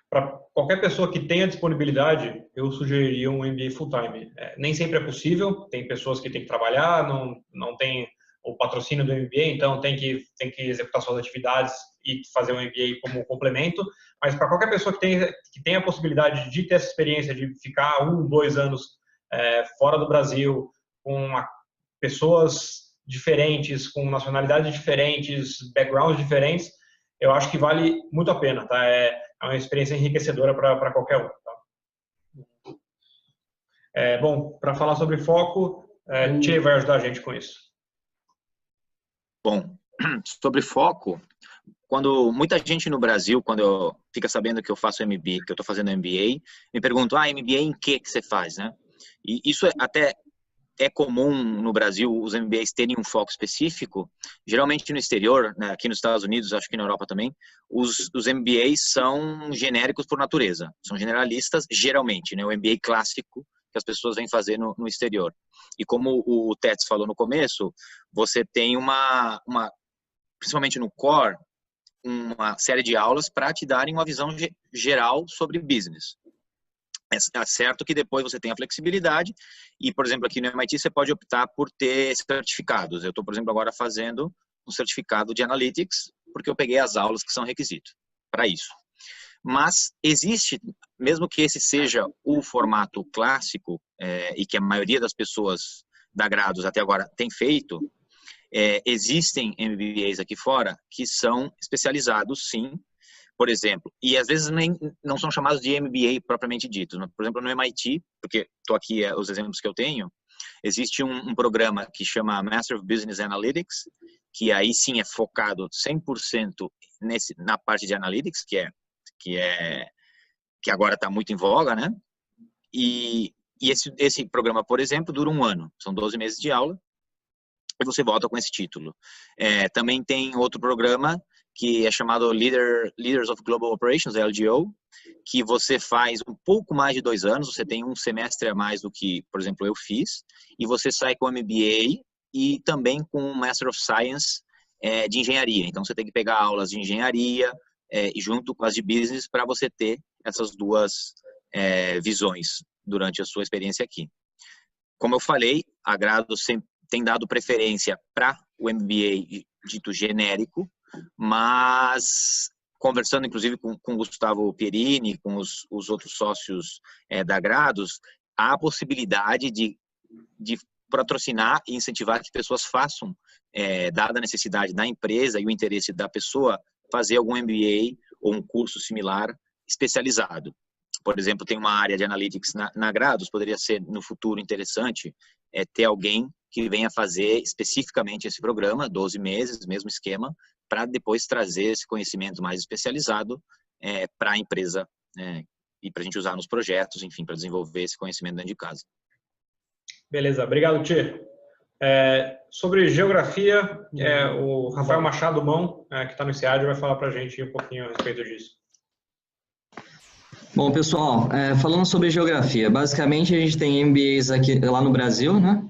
Para qualquer pessoa que tenha disponibilidade, eu sugeriria um MBA full-time. Nem sempre é possível, tem pessoas que têm que trabalhar, não tem o patrocínio do MBA, então tem que executar suas atividades e fazer um MBA como complemento, mas para qualquer pessoa que tenha a possibilidade de ter essa experiência de ficar 1, 2 anos fora do Brasil, com pessoas diferentes, com nacionalidades diferentes, backgrounds diferentes, eu acho que vale muito a pena, tá? É uma experiência enriquecedora para qualquer um. Tá? Bom, para falar sobre foco, Tchê vai ajudar a gente com isso. Bom, sobre foco, quando muita gente no Brasil, quando fica sabendo que eu faço MBA, que eu estou fazendo MBA, me perguntam, MBA em que você faz, né? E isso até é comum no Brasil, os MBAs terem um foco específico. Geralmente no exterior, né, aqui nos Estados Unidos, acho que na Europa também, os MBAs são genéricos por natureza, são generalistas geralmente, né? O MBA clássico que as pessoas vêm fazer no exterior. E como o Tets falou no começo, você tem principalmente no core, uma série de aulas para te darem uma visão geral sobre business. É certo que depois você tem a flexibilidade e, por exemplo, aqui no MIT você pode optar por ter certificados. Eu estou, por exemplo, agora fazendo um certificado de Analytics porque eu peguei as aulas que são requisito para isso. Mas existe, mesmo que esse seja o formato clássico e que a maioria das pessoas da Grados até agora tem feito, existem MBAs aqui fora que são especializados, sim, por exemplo, e às vezes não são chamados de MBA propriamente dito. Por exemplo, no MIT, porque estou aqui os exemplos que eu tenho, existe um programa que chama Master of Business Analytics, que aí sim é focado 100% na parte de Analytics, que agora está muito em voga, né? E E esse programa, por exemplo, dura 1 ano. São 12 meses de aula e você volta com esse título. Também tem outro programa que é chamado Leaders of Global Operations, LGO, que você faz um pouco mais de 2 anos, você tem um semestre a mais do que, por exemplo, eu fiz, e você sai com MBA e também com um Master of Science de engenharia. Então, você tem que pegar aulas de engenharia junto com as de business para você ter essas duas visões durante a sua experiência aqui. Como eu falei, a Grados tem dado preferência para o MBA dito genérico, mas conversando inclusive com o Gustavo Pierini, com os outros sócios da Grados, há a possibilidade de patrocinar e incentivar que pessoas façam, dada a necessidade da empresa e o interesse da pessoa, fazer algum MBA ou um curso similar especializado. Por exemplo, tem uma área de Analytics na Grados, poderia ser no futuro interessante ter alguém que venha fazer especificamente esse programa, 12 meses, mesmo esquema, para depois trazer esse conhecimento mais especializado para a empresa e para a gente usar nos projetos, enfim, para desenvolver esse conhecimento dentro de casa. Beleza, obrigado, Tchê. Sobre geografia, o Rafael Machado Mão, que está no INSEAD, vai falar para a gente um pouquinho a respeito disso. Bom, pessoal, falando sobre geografia, basicamente a gente tem MBAs aqui, lá no Brasil, né?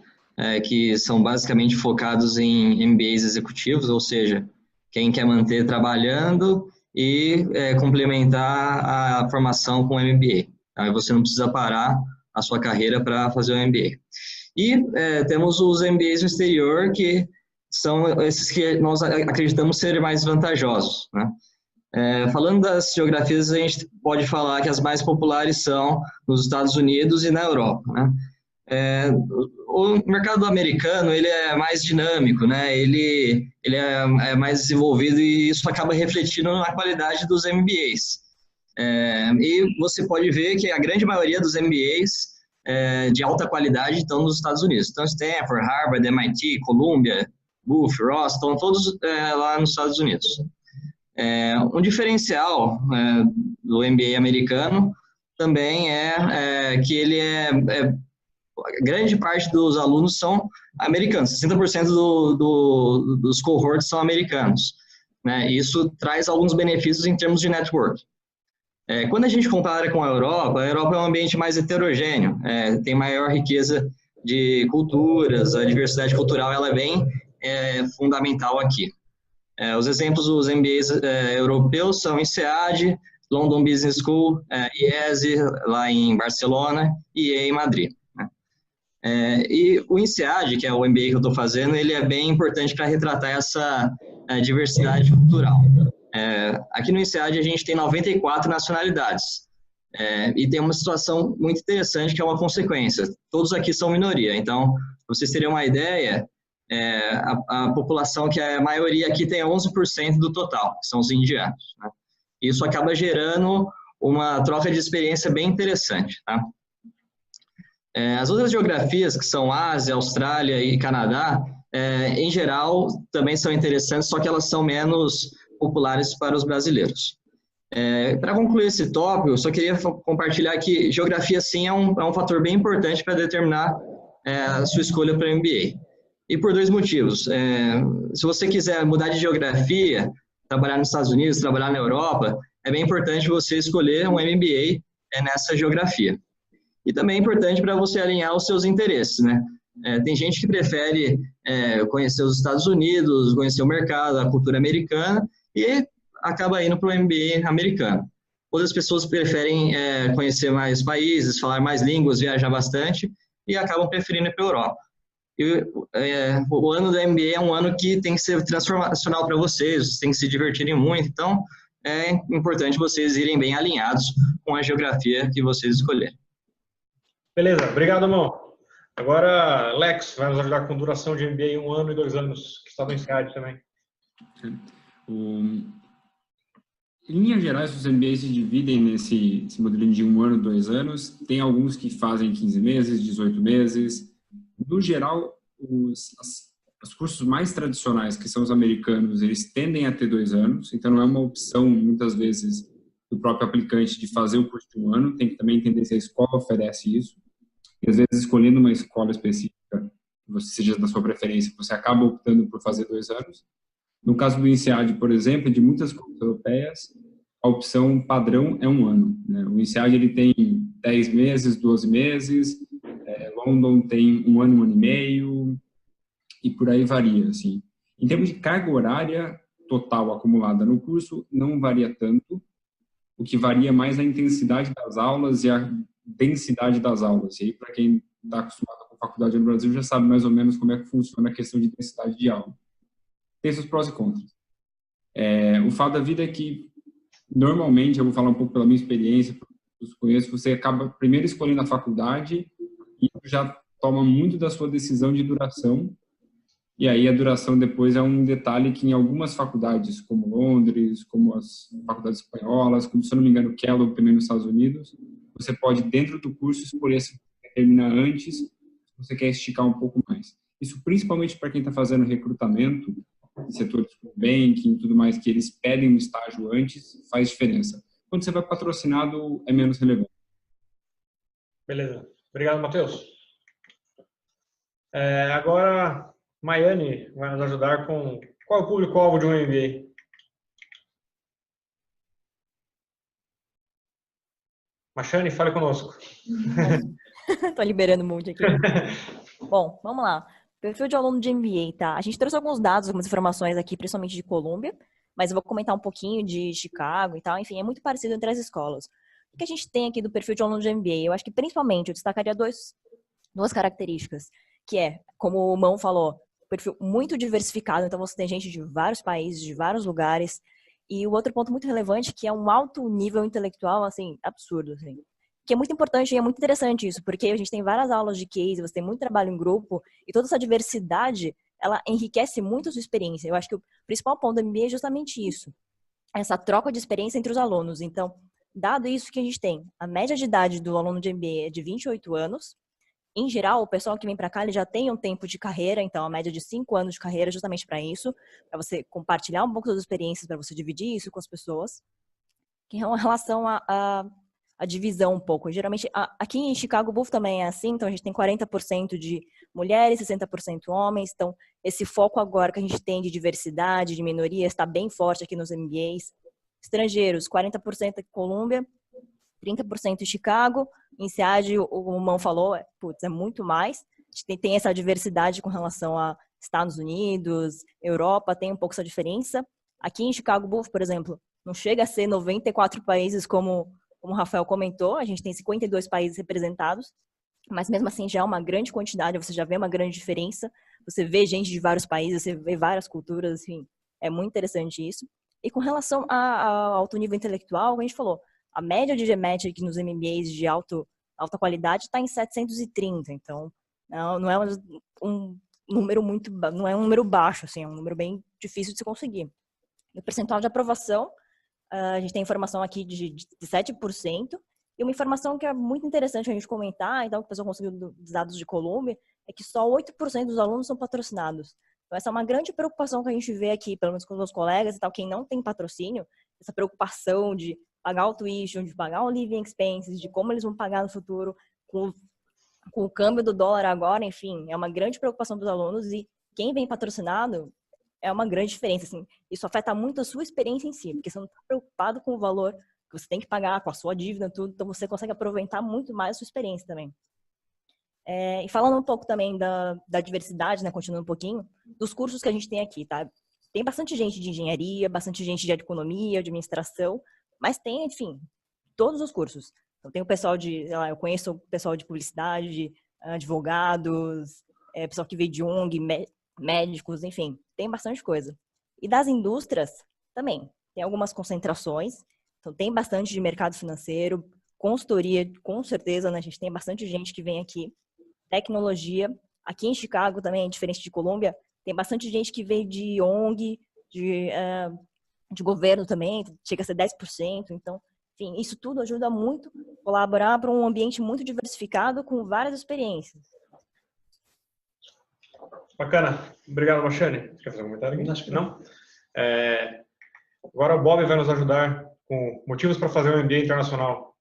Que são basicamente focados em MBAs executivos, ou seja, quem quer manter trabalhando e complementar a formação com MBA. Aí você não precisa parar a sua carreira para fazer o MBA. E temos os MBAs no exterior, que são esses que nós acreditamos ser mais vantajosos, né? Falando das geografias, a gente pode falar que as mais populares são nos Estados Unidos e na Europa, né? O mercado americano, ele é mais dinâmico, né? Ele é mais desenvolvido e isso acaba refletindo na qualidade dos MBAs. E você pode ver que a grande maioria dos MBAs de alta qualidade estão nos Estados Unidos. Então, Stanford, Harvard, MIT, Columbia, Booth, Ross, estão todos lá nos Estados Unidos. Um diferencial do MBA americano também que ele grande parte dos alunos são americanos, 60% dos cohorts são americanos, né? Isso traz alguns benefícios em termos de network. Quando a gente compara com a Europa é um ambiente mais heterogêneo, tem maior riqueza de culturas, a diversidade cultural ela é bem fundamental aqui. Os exemplos dos MBAs europeus são INSEAD, London Business School, IESE, lá em Barcelona, e EA em Madrid. E o INSEAD, que é o MBA que eu estou fazendo, ele é bem importante para retratar essa diversidade cultural. Aqui no INSEAD a gente tem 94 nacionalidades, e tem uma situação muito interessante que é uma consequência. Todos aqui são minoria, então, para vocês terem uma ideia, a população que é a maioria aqui tem 11% do total, que são os indianos, né? Isso acaba gerando uma troca de experiência bem interessante, tá? As outras geografias, que são Ásia, Austrália e Canadá, em geral, também são interessantes, só que elas são menos populares para os brasileiros. Para concluir esse tópico, eu só queria compartilhar que geografia, sim, é um fator bem importante para determinar a sua escolha para o MBA. E por 2 motivos. Se você quiser mudar de geografia, trabalhar nos Estados Unidos, trabalhar na Europa, é bem importante você escolher um MBA nessa geografia. E também é importante para você alinhar os seus interesses, né? Tem gente que prefere conhecer os Estados Unidos, conhecer o mercado, a cultura americana, e acaba indo para o MBA americano. Outras pessoas preferem conhecer mais países, falar mais línguas, viajar bastante, e acabam preferindo ir para a Europa. E, o ano do MBA é um ano que tem que ser transformacional para vocês tem que se divertirem muito, então é importante vocês irem bem alinhados com a geografia que vocês escolherem. Beleza, obrigado, Mão. Agora, Lex, vai nos ajudar com duração de MBA 1 ano e 2 anos, que está no INSEAD também. Em linhas gerais, os MBAs se dividem nesse modelo de 1 ano, 2 anos. Tem alguns que fazem 15 meses, 18 meses. No geral, os cursos mais tradicionais, que são os americanos, eles tendem a ter 2 anos. Então, não é uma opção, muitas vezes, do próprio aplicante de fazer o curso de 1 ano. Tem que também entender se a escola oferece isso. e às vezes escolhendo uma escola específica, que seja da sua preferência, você acaba optando por fazer 2 anos. No caso do INSEAD, por exemplo, de muitas escolas europeias, a opção padrão é 1 ano, né? O INSEAD ele tem 10 meses, 12 meses, London tem 1 ano, 1 ano e meio, e por aí varia, assim. Em termos de carga horária total acumulada no curso, não varia tanto. O que varia mais é a intensidade das aulas e a densidade das aulas. E aí, para quem está acostumado com faculdade no Brasil, já sabe mais ou menos como é que funciona a questão de densidade de aula. Tem seus prós e contras. O fato da vida é que, normalmente, eu vou falar um pouco pela minha experiência, eu conheço, você acaba primeiro escolhendo a faculdade e já toma muito da sua decisão de duração. E aí a duração depois é um detalhe que em algumas faculdades, como Londres, como as faculdades espanholas, como, se eu não me engano, Kellogg também nos Estados Unidos, você pode, dentro do curso, escolher se terminar antes, se você quer esticar um pouco mais. Isso principalmente para quem está fazendo recrutamento, setores como banking e tudo mais, que eles pedem um estágio antes, faz diferença. Quando você vai patrocinado, é menos relevante. Beleza. Obrigado, Matheus. Agora... Maiane vai nos ajudar com qual é o público-alvo de um MBA. Machane, fale conosco. Tô liberando um monte aqui. Bom, vamos lá. Perfil de aluno de MBA, tá? A gente trouxe alguns dados, algumas informações aqui, principalmente de Colômbia, mas eu vou comentar um pouquinho de Chicago e tal. Enfim, é muito parecido entre as escolas. O que a gente tem aqui do perfil de aluno de MBA? Eu acho que, principalmente, eu destacaria duas características, que é, como o Mão falou, perfil muito diversificado, então você tem gente de vários países, de vários lugares, e o outro ponto muito relevante, que é um alto nível intelectual, assim, absurdo, assim, que é muito importante e é muito interessante isso, porque a gente tem várias aulas de case, você tem muito trabalho em grupo, e toda essa diversidade, ela enriquece muito a sua experiência. Eu acho que o principal ponto do MBA é justamente isso, essa troca de experiência entre os alunos. Então, dado isso que a gente tem, a média de idade do aluno de MBA é de 28 anos, em geral, o pessoal que vem para cá, ele já tem um tempo de carreira, então a média de 5 anos de carreira justamente para isso, para você compartilhar um pouco das experiências, para você dividir isso com as pessoas. Em relação à divisão um pouco, geralmente aqui em Chicago Booth também é assim, então a gente tem 40% de mulheres, 60% homens, então esse foco agora que a gente tem de diversidade, de minorias, está bem forte aqui nos MBAs. Estrangeiros, 40% aqui em Colômbia, 30% em Chicago. Em SEAD, o Mão falou, é muito mais. A gente tem essa diversidade com relação a Estados Unidos, Europa, tem um pouco essa diferença. Aqui em Chicago Booth, por exemplo, não chega a ser 94 países como o Rafael comentou, a gente tem 52 países representados, mas mesmo assim já é uma grande quantidade, você já vê uma grande diferença, você vê gente de vários países, você vê várias culturas, enfim, é muito interessante isso. E com relação ao alto nível intelectual, a gente falou, a média de GMAT aqui nos MBAs de alta qualidade está em 730, então não é um número não é um número baixo, assim, é um número bem difícil de se conseguir. E o percentual de aprovação, a gente tem informação aqui de 7%, e uma informação que é muito interessante a gente comentar, então que o pessoal conseguiu dos dados de Colômbia, é que só 8% dos alunos são patrocinados. Então essa é uma grande preocupação que a gente vê aqui, pelo menos com os meus colegas e tal, quem não tem patrocínio, essa preocupação de pagar o tuition, de pagar o living expenses, de como eles vão pagar no futuro, com o câmbio do dólar agora, enfim, é uma grande preocupação dos alunos, e quem vem patrocinado é uma grande diferença, assim, isso afeta muito a sua experiência em si, porque você não está preocupado com o valor que você tem que pagar, com a sua dívida, tudo, então você consegue aproveitar muito mais a sua experiência também. E falando um pouco também da diversidade, né, continuando um pouquinho, dos cursos que a gente tem aqui, tá? Tem bastante gente de engenharia, bastante gente de economia, de administração, mas tem, enfim, todos os cursos. Então, tem o pessoal eu conheço o pessoal de publicidade, de advogados, pessoal que veio de ONG, médicos, enfim, tem bastante coisa. E das indústrias, também, tem algumas concentrações, então tem bastante de mercado financeiro, consultoria, com certeza, né? A gente tem bastante gente que vem aqui, tecnologia, aqui em Chicago também, diferente de Colômbia, tem bastante gente que veio de ONG, de governo também, chega a ser 10%, então, enfim, isso tudo ajuda muito a colaborar para um ambiente muito diversificado com várias experiências. Bacana. Obrigado, Machane. Quer fazer um comentário aqui? Acho que não. Agora o Bob vai nos ajudar com motivos para fazer um MBA internacional.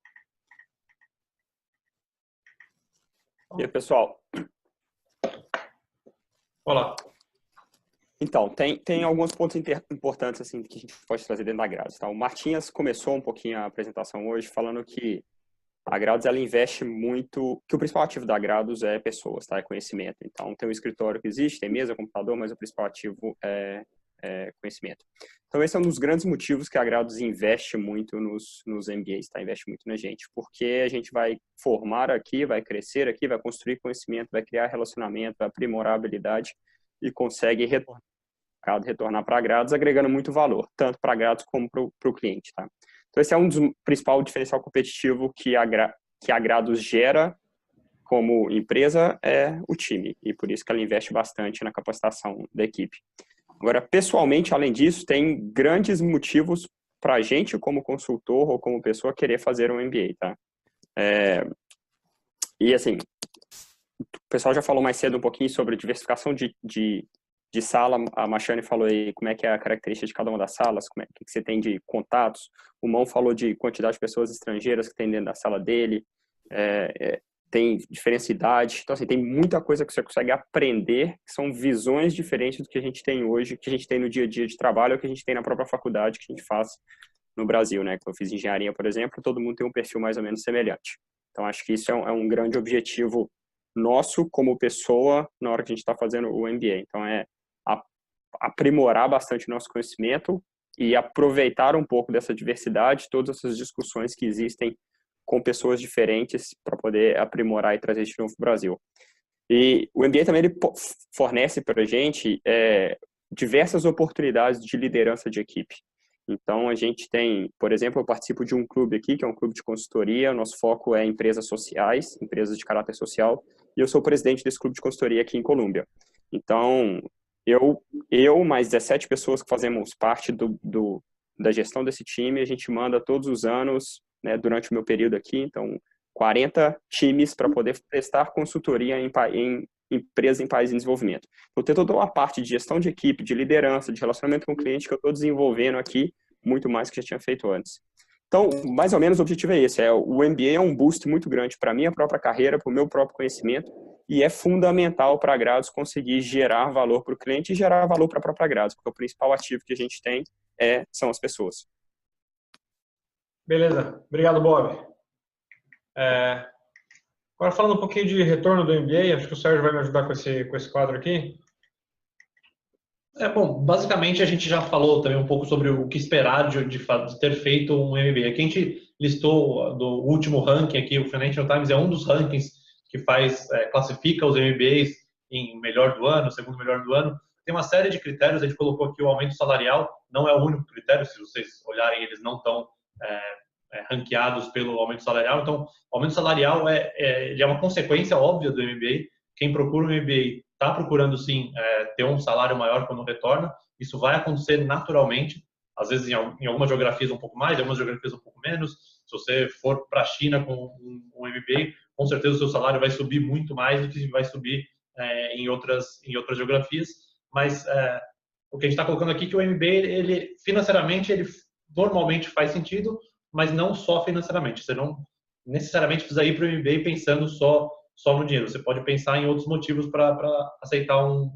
E aí, pessoal? Olá. Então, tem alguns pontos importantes assim que a gente pode trazer dentro da Grades. Tá? O Martinhas começou um pouquinho a apresentação hoje falando que a Grades ela investe muito, que o principal ativo da Grades é pessoas, tá? É conhecimento. Então, tem um escritório que existe, tem mesa, computador, mas o principal ativo é conhecimento. Então, esse é um dos grandes motivos que a Grades investe muito nos MBAs, tá? Investe muito na gente, porque a gente vai formar aqui, vai crescer aqui, vai construir conhecimento, vai criar relacionamento, vai aprimorar a habilidade e consegue retornar para a Grades, agregando muito valor, tanto para a Grades como para o cliente, tá? Então, esse é um dos principais diferencial competitivo que a Grades gera como empresa, é o time, e por isso que ela investe bastante na capacitação da equipe. Agora, pessoalmente, além disso, tem grandes motivos para a gente, como consultor ou como pessoa, querer fazer um MBA, tá? E, assim, o pessoal já falou mais cedo um pouquinho sobre diversificação de sala. A Machane falou aí como é que é a característica de cada uma das salas, o que você tem de contatos. O Mão falou de quantidade de pessoas estrangeiras que tem dentro da sala dele. Tem diferença de idade. Então, assim, tem muita coisa que você consegue aprender, que são visões diferentes do que a gente tem hoje, que a gente tem no dia a dia de trabalho, ou que a gente tem na própria faculdade, que a gente faz no Brasil, né? Quando eu fiz engenharia, por exemplo, todo mundo tem um perfil mais ou menos semelhante. Então, acho que isso é um grande objetivo nosso como pessoa na hora que a gente está fazendo o MBA. Então, aprimorar bastante o nosso conhecimento e aproveitar um pouco dessa diversidade, todas essas discussões que existem com pessoas diferentes para poder aprimorar e trazer isso de novo para o Brasil. E o MBA também ele fornece para a gente diversas oportunidades de liderança de equipe. Então, a gente tem, por exemplo, eu participo de um clube aqui, que é um clube de consultoria, o nosso foco é empresas sociais, empresas de caráter social, e eu sou o presidente desse clube de consultoria aqui em Colômbia. Então, eu mais 17 pessoas que fazemos parte da gestão desse time, a gente manda todos os anos, né, durante o meu período aqui, então 40 times para poder prestar consultoria em empresas em países em desenvolvimento. Então, tem toda uma parte de gestão de equipe, de liderança, de relacionamento com o cliente que eu estou desenvolvendo aqui, muito mais que já tinha feito antes. Então, mais ou menos o objetivo é esse, o MBA é um boost muito grande para a minha própria carreira, para o meu próprio conhecimento, e é fundamental para a Grades conseguir gerar valor para o cliente e gerar valor para a própria Grades, porque o principal ativo que a gente tem são as pessoas. Beleza. Obrigado, Bob. Agora, falando um pouquinho de retorno do MBA, acho que o Sérgio vai me ajudar com esse quadro aqui. Bom, basicamente a gente já falou também um pouco sobre o que esperar de ter feito um MBA. Aqui a gente listou do último ranking aqui, o Financial Times é um dos rankings que classifica os MBAs em melhor do ano, segundo melhor do ano. Tem uma série de critérios, a gente colocou aqui o aumento salarial, não é o único critério, se vocês olharem, eles não estão ranqueados pelo aumento salarial. Então, o aumento salarial ele é uma consequência óbvia do MBA. Quem procura um MBA está procurando, sim, ter um salário maior quando retorna. Isso vai acontecer naturalmente, às vezes em algumas geografias um pouco mais, em algumas geografias um pouco menos. Se você for para a China com um MBA, com certeza o seu salário vai subir muito mais do que vai subir em outras geografias. Mas o que a gente está colocando aqui é que o MBA, ele, financeiramente, ele normalmente faz sentido, mas não só financeiramente. Você não necessariamente precisa ir para o MBA pensando só no dinheiro. Você pode pensar em outros motivos para aceitar um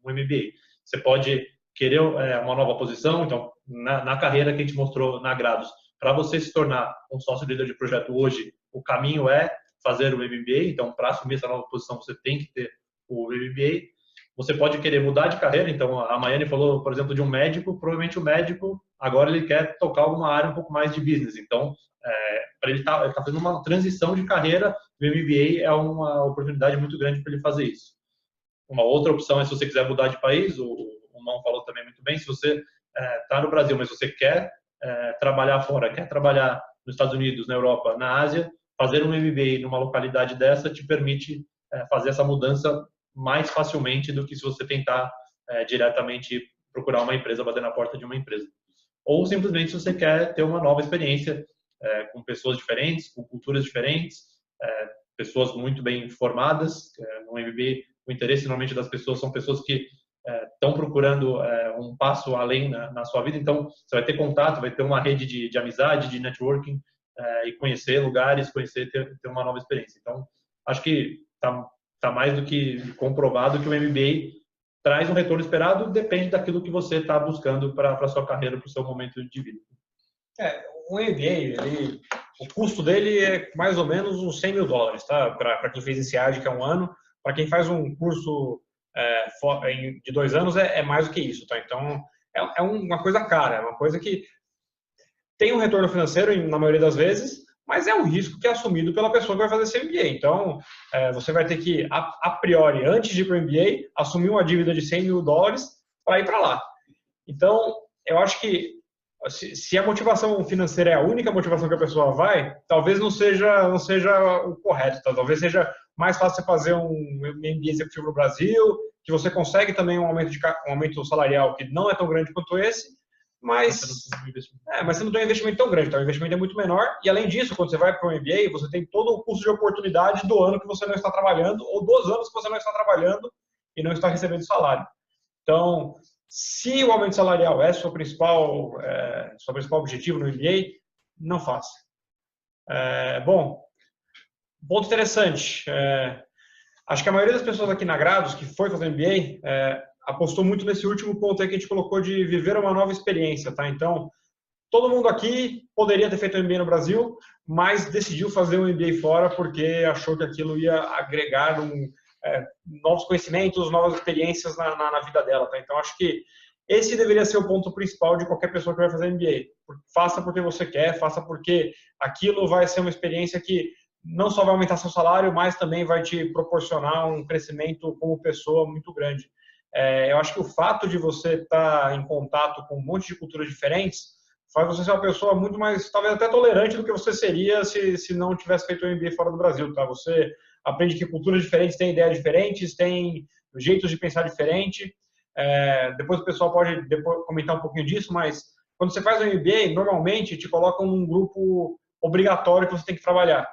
MBA. Você pode querer uma nova posição. Então, na carreira que a gente mostrou na Grados, para você se tornar um sócio líder de projeto hoje, o caminho é fazer o MBA. Então, para assumir essa nova posição, você tem que ter o MBA. Você pode querer mudar de carreira. Então, a Maiane falou, por exemplo, de um médico. Provavelmente o médico, agora ele quer tocar alguma área um pouco mais de business. Então, para ele tá fazendo uma transição de carreira, o MBA é uma oportunidade muito grande para ele fazer isso. Uma outra opção é se você quiser mudar de país, o Mão falou também muito bem, se você está no Brasil, mas você quer trabalhar fora, quer trabalhar nos Estados Unidos, na Europa, na Ásia, fazer um MBA numa localidade dessa te permite fazer essa mudança mais facilmente do que se você tentar diretamente procurar uma empresa, bater na porta de uma empresa. Ou simplesmente se você quer ter uma nova experiência com pessoas diferentes, com culturas diferentes, pessoas muito bem formadas. No MBA, o interesse normalmente das pessoas são pessoas que estão procurando um passo além na sua vida. Então, você vai ter contato, vai ter uma rede de amizade, de networking, e conhecer lugares, ter uma nova experiência. Então, acho que tá mais do que comprovado que o MBA traz um retorno esperado, depende daquilo que você está buscando para a sua carreira, para o seu momento de vida. O MBA, o custo dele é mais ou menos uns $100 mil, tá? Para quem fez INSEAD, que é 1 ano, para quem faz um curso de 2 anos é mais do que isso, tá? Então, é uma coisa cara, é uma coisa que tem um retorno financeiro na maioria das vezes, mas é um risco que é assumido pela pessoa que vai fazer esse MBA. Então, você vai ter que, a priori, antes de ir para o MBA, assumir uma dívida de $100 mil para ir para lá. Então, eu acho que se a motivação financeira é a única motivação que a pessoa vai, talvez não seja o correto. Tá? Talvez seja mais fácil você fazer um MBA executivo no Brasil, que você consegue também um aumento salarial que não é tão grande quanto esse, mas você não tem um investimento tão grande, então o investimento é muito menor, e além disso, quando você vai para o MBA, você tem todo o custo de oportunidade do ano que você não está trabalhando, ou dos anos que você não está trabalhando e não está recebendo salário. Então, se o aumento salarial é seu principal objetivo no MBA, não faça. Bom, ponto interessante, acho que a maioria das pessoas aqui na Grados que foi fazer MBA apostou muito nesse último ponto aí que a gente colocou de viver uma nova experiência, tá? Então, todo mundo aqui poderia ter feito um MBA no Brasil, mas decidiu fazer um MBA fora porque achou que aquilo ia agregar novos conhecimentos, novas experiências na vida dela, tá? Então, acho que esse deveria ser o ponto principal de qualquer pessoa que vai fazer MBA. Faça porque você quer, faça porque aquilo vai ser uma experiência que não só vai aumentar seu salário, mas também vai te proporcionar um crescimento como pessoa muito grande. Eu acho que o fato de você estar em contato com um monte de culturas diferentes faz você ser uma pessoa muito mais, talvez até tolerante do que você seria se não tivesse feito o MBA fora do Brasil, tá? Você aprende que culturas diferentes têm ideias diferentes, têm jeitos de pensar diferente. Depois o pessoal pode comentar um pouquinho disso, mas quando você faz o MBA, normalmente te colocam num grupo obrigatório que você tem que trabalhar.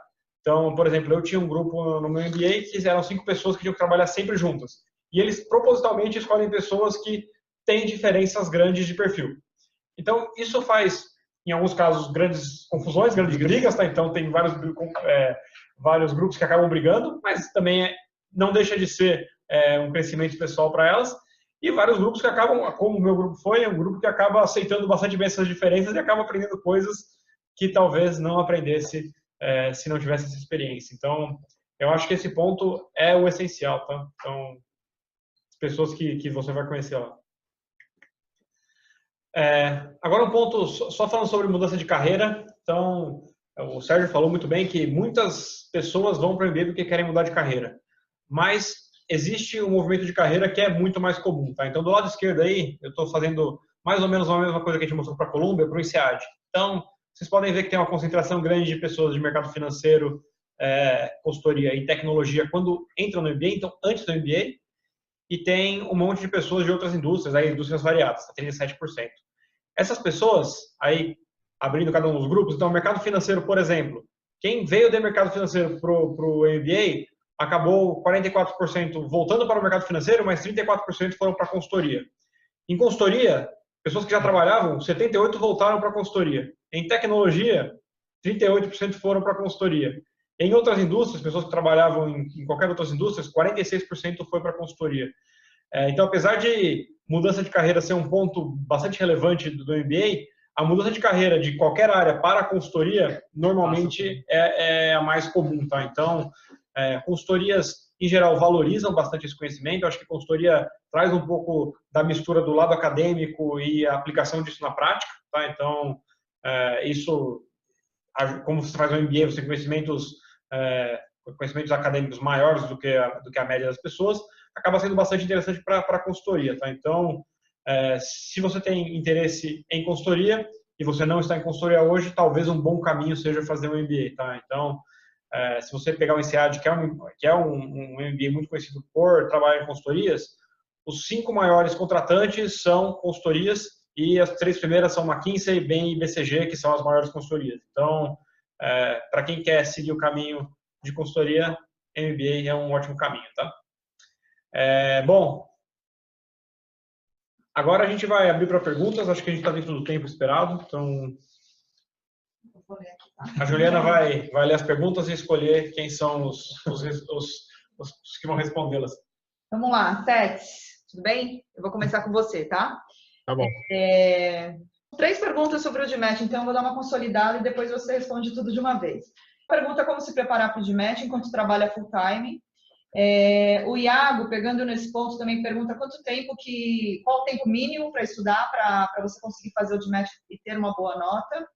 Então, por exemplo, eu tinha um grupo no meu MBA que eram 5 pessoas que tinham que trabalhar sempre juntas. E eles propositalmente escolhem pessoas que têm diferenças grandes de perfil. Então, isso faz, em alguns casos, grandes confusões, grandes brigas, tá? Então, tem vários grupos que acabam brigando, mas também não deixa de ser um crescimento pessoal para elas. E vários grupos que acabam, como o meu grupo foi, é um grupo que acaba aceitando bastante bem essas diferenças e acaba aprendendo coisas que talvez não aprendesse se não tivesse essa experiência. Então, eu acho que esse ponto é o essencial, tá? Então, pessoas que você vai conhecer lá. Agora um ponto, só falando sobre mudança de carreira. Então, o Sérgio falou muito bem que muitas pessoas vão para o MBA porque querem mudar de carreira. Mas existe um movimento de carreira que é muito mais comum, tá? Então, do lado esquerdo aí, eu estou fazendo mais ou menos a mesma coisa que a gente mostrou para a Colômbia, para o INSEAD. Então, vocês podem ver que tem uma concentração grande de pessoas de mercado financeiro, consultoria e tecnologia quando entram no MBA, então antes do MBA. E tem um monte de pessoas de outras indústrias, aí indústrias variadas, 37%. Essas pessoas, aí abrindo cada um dos grupos, então o mercado financeiro, por exemplo, quem veio do mercado financeiro para o MBA, acabou 44% voltando para o mercado financeiro, mas 34% foram para a consultoria. Em consultoria, pessoas que já trabalhavam, 78% voltaram para a consultoria. Em tecnologia, 38% foram para a consultoria. Em outras indústrias, pessoas que trabalhavam em qualquer outras indústrias, 46% foi para a consultoria. Então, apesar de mudança de carreira ser um ponto bastante relevante do MBA, a mudança de carreira de qualquer área para a consultoria, normalmente é a mais comum, tá? Então, consultorias, em geral, valorizam bastante esse conhecimento. Eu acho que a consultoria traz um pouco da mistura do lado acadêmico e a aplicação disso na prática, tá? Então, isso, como você faz um MBA, você tem conhecimentos acadêmicos maiores do que a média das pessoas, acaba sendo bastante interessante para a consultoria, tá? Então, se você tem interesse em consultoria e você não está em consultoria hoje, talvez um bom caminho seja fazer um MBA, tá? Então, se você pegar o INSEAD, que é um MBA muito conhecido por trabalhar em consultorias, os 5 maiores contratantes são consultorias e as 3 primeiras são McKinsey, Bain e BCG, que são as maiores consultorias. Então, para quem quer seguir o caminho de consultoria, MBA é um ótimo caminho, tá? Bom, agora a gente vai abrir para perguntas. Acho que a gente está dentro do tempo esperado. Então, a Juliana vai ler as perguntas e escolher quem são os os que vão respondê-las. Vamos lá, Tets, tudo bem? Eu vou começar com você, tá? Tá bom. 3 perguntas sobre o DMAT, então eu vou dar uma consolidada e depois você responde tudo de uma vez. Pergunta como se preparar para o DMAT enquanto trabalha full time. O Iago, pegando nesse ponto, também pergunta qual o tempo mínimo para estudar para você conseguir fazer o DMAT e ter uma boa nota.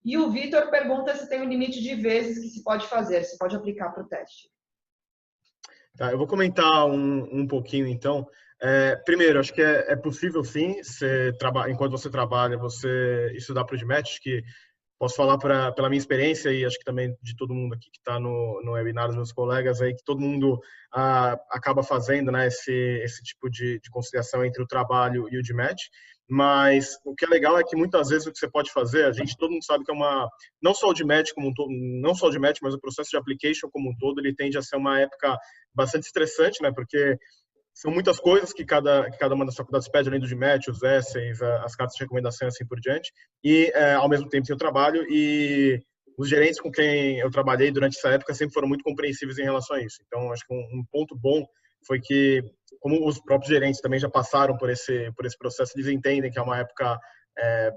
E o Vitor pergunta se tem um limite de vezes que se pode fazer, se pode aplicar para o teste. Tá, eu vou comentar um pouquinho, então. Primeiro, acho que é possível, sim, enquanto você trabalha, você estudar para o DMAT. Acho que posso falar pela minha experiência e acho que também de todo mundo aqui que está no webinar, dos meus colegas aí, que todo mundo acaba fazendo, né, esse tipo de conciliação entre o trabalho e o DMAT. Mas o que é legal é que muitas vezes o que você pode fazer, todo mundo sabe que é não só o DMAT como um todo, não só o DMAT, mas o processo de application como um todo, ele tende a ser uma época bastante estressante, né, porque são muitas coisas que cada uma das faculdades pede, além do DMAT, os essays, as cartas de recomendação e assim por diante. E, ao mesmo tempo, tem o trabalho e os gerentes com quem eu trabalhei durante essa época sempre foram muito compreensíveis em relação a isso. Então, acho que um ponto bom foi que, como os próprios gerentes também já passaram por esse processo, eles entendem que é uma época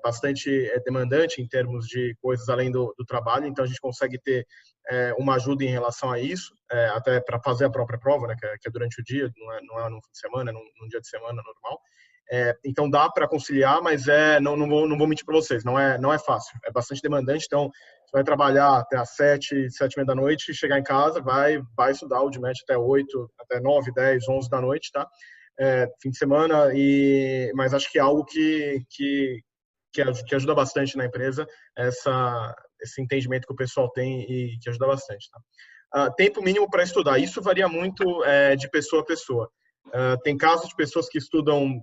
bastante demandante em termos de coisas além do trabalho, então a gente consegue ter uma ajuda em relação a isso, até para fazer a própria prova, né, que é durante o dia, não é no fim de semana, é num dia de semana normal. Então dá para conciliar, mas não vou mentir para vocês, não é fácil, é bastante demandante. Então você vai trabalhar até às 7h30 da noite, chegar em casa, vai estudar o DMAT até 8, até 9, 10, 11 da noite, tá? Fim de semana, mas acho que é algo que ajuda bastante na empresa, esse entendimento que o pessoal tem e que ajuda bastante. Tá? Tempo mínimo para estudar, isso varia muito de pessoa a pessoa. Tem casos de pessoas que estudam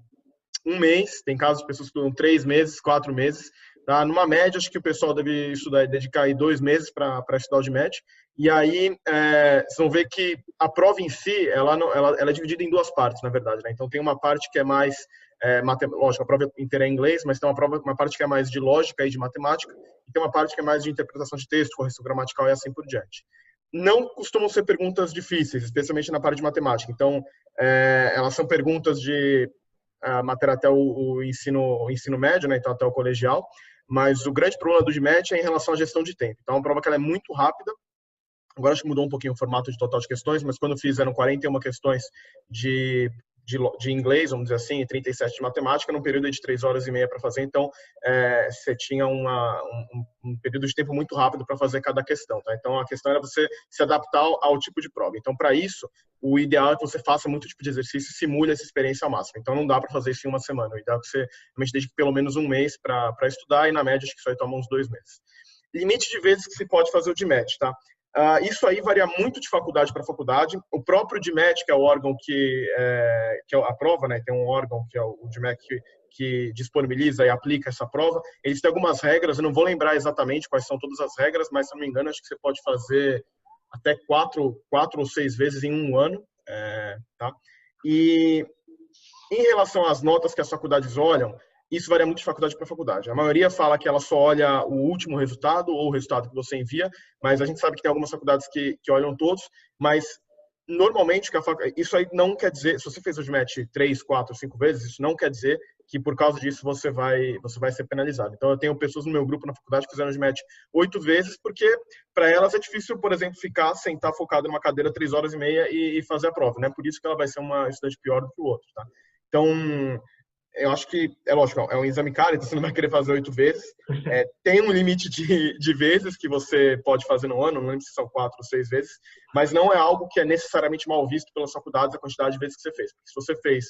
1 mês, tem casos de pessoas que estudam 3 meses, 4 meses. Tá? Numa média, acho que o pessoal deve dedicar aí 2 meses para estudar o DMAT. E aí, vocês vão ver que a prova em si, ela é dividida em 2 partes, na verdade. Né? Então, tem uma parte que é mais lógico, a prova inteira é em inglês, mas tem uma parte que é mais de lógica e de matemática, e tem uma parte que é mais de interpretação de texto, correção gramatical e assim por diante. Não costumam ser perguntas difíceis, especialmente na parte de matemática. Então, elas são perguntas de matéria até o ensino médio, né? Então até o colegial, mas o grande problema do DMAT é em relação à gestão de tempo. Então é uma prova que ela é muito rápida. Agora acho que mudou um pouquinho o formato de total de questões, mas quando eu fiz eram 41 questões de inglês, vamos dizer assim, e 37 de matemática, num período de 3 horas e meia para fazer. Então, você tinha um período de tempo muito rápido para fazer cada questão. Tá? Então, a questão era você se adaptar ao tipo de prova. Então, para isso, o ideal é que você faça muito tipo de exercício e simule essa experiência ao máximo. Então, não dá para fazer isso em 1 semana. O ideal é que você realmente dedique pelo menos 1 mês para estudar e, na média, acho que isso aí toma uns 2 meses. Limite de vezes que se pode fazer o DMAT, tá? Isso aí varia muito de faculdade para faculdade. O próprio DMAT, que é o órgão que é a prova, né? Tem um órgão que é o DMAT que disponibiliza e aplica essa prova. Eles têm algumas regras, eu não vou lembrar exatamente quais são todas as regras, mas se não me engano, acho que você pode fazer até 4 ou 6 vezes em 1 ano. Tá? E em relação às notas que as faculdades olham, isso varia muito de faculdade para faculdade. A maioria fala que ela só olha o último resultado ou o resultado que você envia, mas a gente sabe que tem algumas faculdades que olham todos, mas normalmente isso aí não quer dizer, se você fez o DMAT 3, 4, 5 vezes, isso não quer dizer que por causa disso você vai ser penalizado. Então eu tenho pessoas no meu grupo na faculdade que fizeram o DMAT 8 vezes, porque para elas é difícil, por exemplo, sentar focado numa cadeira 3 horas e meia e fazer a prova, né? Por isso que ela vai ser uma estudante pior do que o outro, tá? Então, eu acho que, é lógico, é um exame caro, então você não vai querer fazer 8 vezes. Tem um limite de vezes que você pode fazer no ano, não lembro se são 4 ou 6 vezes, mas não é algo que é necessariamente mal visto pelas faculdades a quantidade de vezes que você fez. Porque se você fez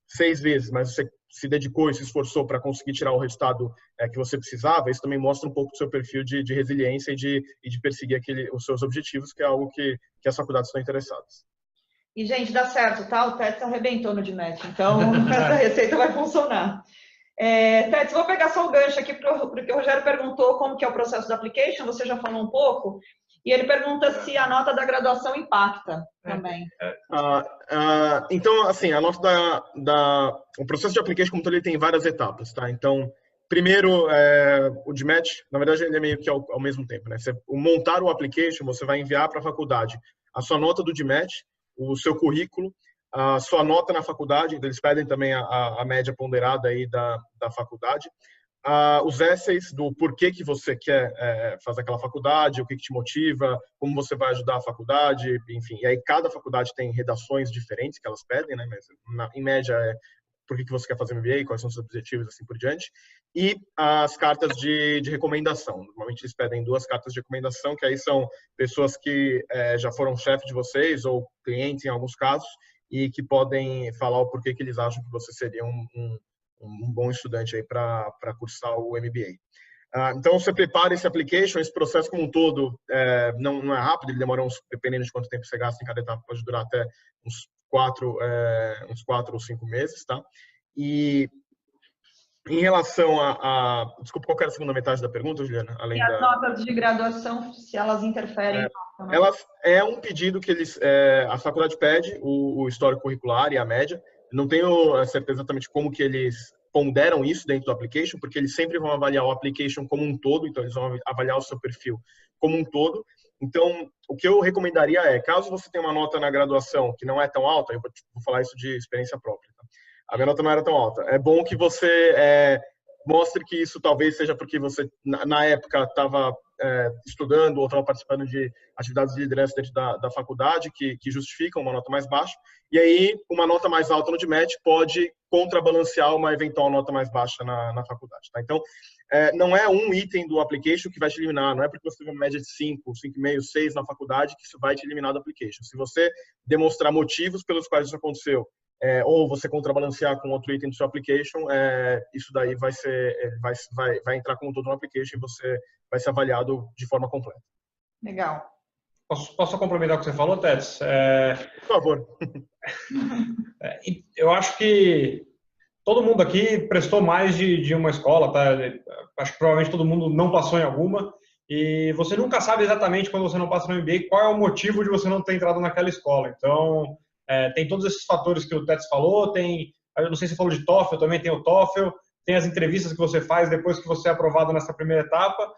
6 vezes, mas você se dedicou e se esforçou para conseguir tirar o resultado que você precisava, isso também mostra um pouco do seu perfil de resiliência e de perseguir os seus objetivos, que é algo que as faculdades estão interessadas. E, gente, dá certo, tá? O Tets arrebentou no DMAT, então essa receita vai funcionar. Tets, vou pegar só o gancho aqui, porque o Rogério perguntou como que é o processo da application, você já falou um pouco, e ele pergunta se a nota da graduação impacta também. Então, assim, a nota o processo de application, como todo, ele tem várias etapas, tá? Então, primeiro, o DMAT, na verdade, ele é meio que ao mesmo tempo, né? Você montar o application, você vai enviar para a faculdade a sua nota do DMAT, o seu currículo, a sua nota na faculdade, eles pedem também a média ponderada aí da faculdade, os essays do porquê que você quer fazer aquela faculdade, o que te motiva, como você vai ajudar a faculdade, enfim. E aí cada faculdade tem redações diferentes que elas pedem, né? Mas em média por que você quer fazer MBA, quais são os seus objetivos, assim por diante. E as cartas de recomendação. Normalmente eles pedem 2 cartas de recomendação, que aí são pessoas que já foram chefe de vocês ou clientes em alguns casos e que podem falar o porquê que eles acham que você seria um bom estudante aí para cursar o MBA. Então, você prepara esse application, esse processo como um todo não é rápido, ele demora dependendo de quanto tempo você gasta em cada etapa, pode durar até uns 4 ou 5 meses, tá? E em relação desculpa, qual era a segunda metade da pergunta, Juliana? E as notas de graduação, se elas interferem? É um pedido que a faculdade pede, o histórico curricular e a média. Não tenho certeza exatamente como que eles ponderam isso dentro do application, porque eles sempre vão avaliar o application como um todo, então eles vão avaliar o seu perfil como um todo. Então, o que eu recomendaria caso você tenha uma nota na graduação que não é tão alta, eu vou falar isso de experiência própria, tá? A minha nota não era tão alta. É bom que você mostre que isso talvez seja porque você, na época, estava estudando ou estava participando de atividades de liderança dentro da faculdade que justificam uma nota mais baixa. E aí, uma nota mais alta no GMAT pode contrabalancear uma eventual nota mais baixa na faculdade. Tá? Então, não é um item do application que vai te eliminar. Não é porque você teve uma média de 5, 5,5, 6 na faculdade que isso vai te eliminar do application. Se você demonstrar motivos pelos quais isso aconteceu, ou você contrabalancear com outro item do seu application, isso daí vai entrar como todo no application e você vai ser avaliado de forma completa. Legal. Posso complementar o que você falou, Tets? Por favor. Eu acho que todo mundo aqui prestou mais de uma escola, tá? Acho que provavelmente todo mundo não passou em alguma. E você nunca sabe exatamente, quando você não passa no MBA, qual é o motivo de você não ter entrado naquela escola. Então, tem todos esses fatores que o Tets falou, eu não sei se você falou de TOEFL, também tem o TOEFL, tem as entrevistas que você faz depois que você é aprovado nessa primeira etapa.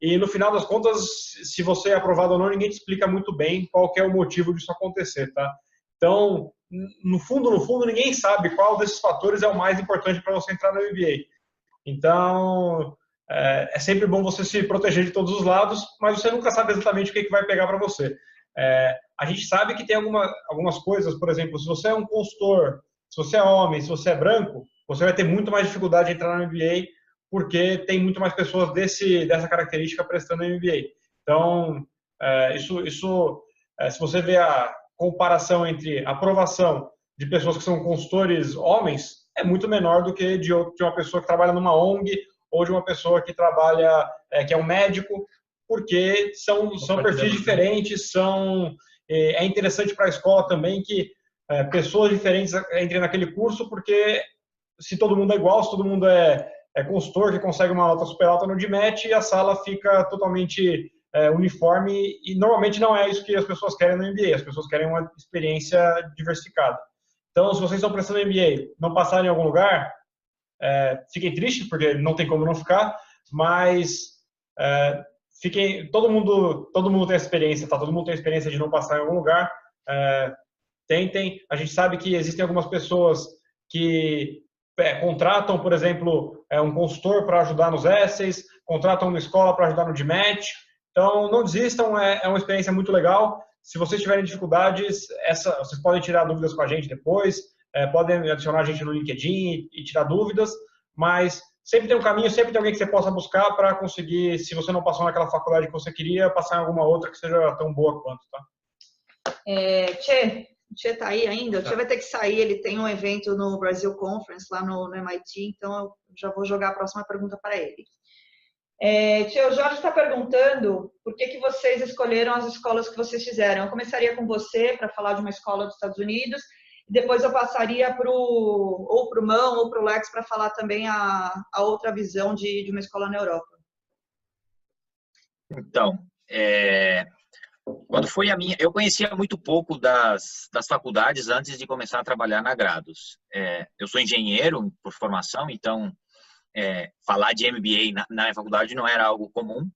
E no final das contas, se você é aprovado ou não, ninguém te explica muito bem qual que é o motivo disso acontecer, tá? Então, no fundo, ninguém sabe qual desses fatores é o mais importante para você entrar no MBA. Então, é sempre bom você se proteger de todos os lados, mas você nunca sabe exatamente o que vai pegar para você. A gente sabe que tem algumas coisas, por exemplo, se você é um consultor, se você é homem, se você é branco, você vai ter muito mais dificuldade de entrar no MBA, porque tem muito mais pessoas dessa característica prestando MBA. Então, se você vê a comparação entre aprovação de pessoas que são consultores homens, é muito menor do que de uma pessoa que trabalha numa ONG ou de uma pessoa que trabalha, que é um médico, porque são perfis diferentes, é interessante para a escola também que pessoas diferentes entrem naquele curso, porque se todo mundo é igual, se todo mundo é consultor que consegue uma nota super alta no GMAT, a sala fica totalmente uniforme, e normalmente não é isso que as pessoas querem no MBA, as pessoas querem uma experiência diversificada. Então, se vocês estão prestando MBA, não passarem em algum lugar, fiquem tristes, porque não tem como não ficar, mas todo mundo tem experiência, tá? Todo mundo tem a experiência de não passar em algum lugar. Tentem. A gente sabe que existem algumas pessoas que contratam, por exemplo, um consultor para ajudar nos essays, contratam uma escola para ajudar no GMAT. Então, não desistam, é uma experiência muito legal. Se vocês tiverem dificuldades, vocês podem tirar dúvidas com a gente depois, podem adicionar a gente no LinkedIn e tirar dúvidas, mas sempre tem um caminho, sempre tem alguém que você possa buscar para conseguir, se você não passou naquela faculdade que você queria, passar em alguma outra que seja tão boa quanto, tá? Tchê tá aí ainda? O Tchê vai ter que sair, ele tem um evento no Brasil Conference lá no MIT, então eu já vou jogar a próxima pergunta para ele. Tchê, o Jorge está perguntando por que vocês escolheram as escolas que vocês fizeram. Eu começaria com você para falar de uma escola dos Estados Unidos, e depois eu passaria ou para o Mão ou para o Lex para falar também a outra visão de uma escola na Europa. Então, quando foi eu conhecia muito pouco das faculdades antes de começar a trabalhar na Grados. Eu sou engenheiro por formação, então falar de MBA na faculdade não era algo comum,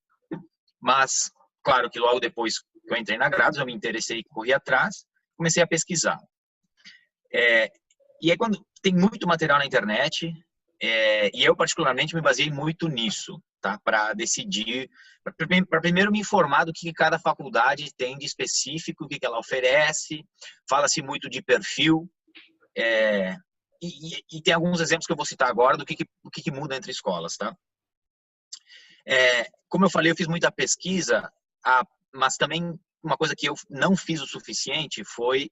mas claro que logo depois que eu entrei na Grados eu me interessei e corri atrás, comecei a pesquisar. E aí, quando tem muito material na internet, e eu particularmente me baseei muito nisso, tá? Para decidir, para primeiro me informar do que cada faculdade tem de específico, o que ela oferece. Fala-se muito de perfil, e tem alguns exemplos que eu vou citar agora do que muda entre escolas, tá? Como eu falei, eu fiz muita pesquisa, mas também uma coisa que eu não fiz o suficiente foi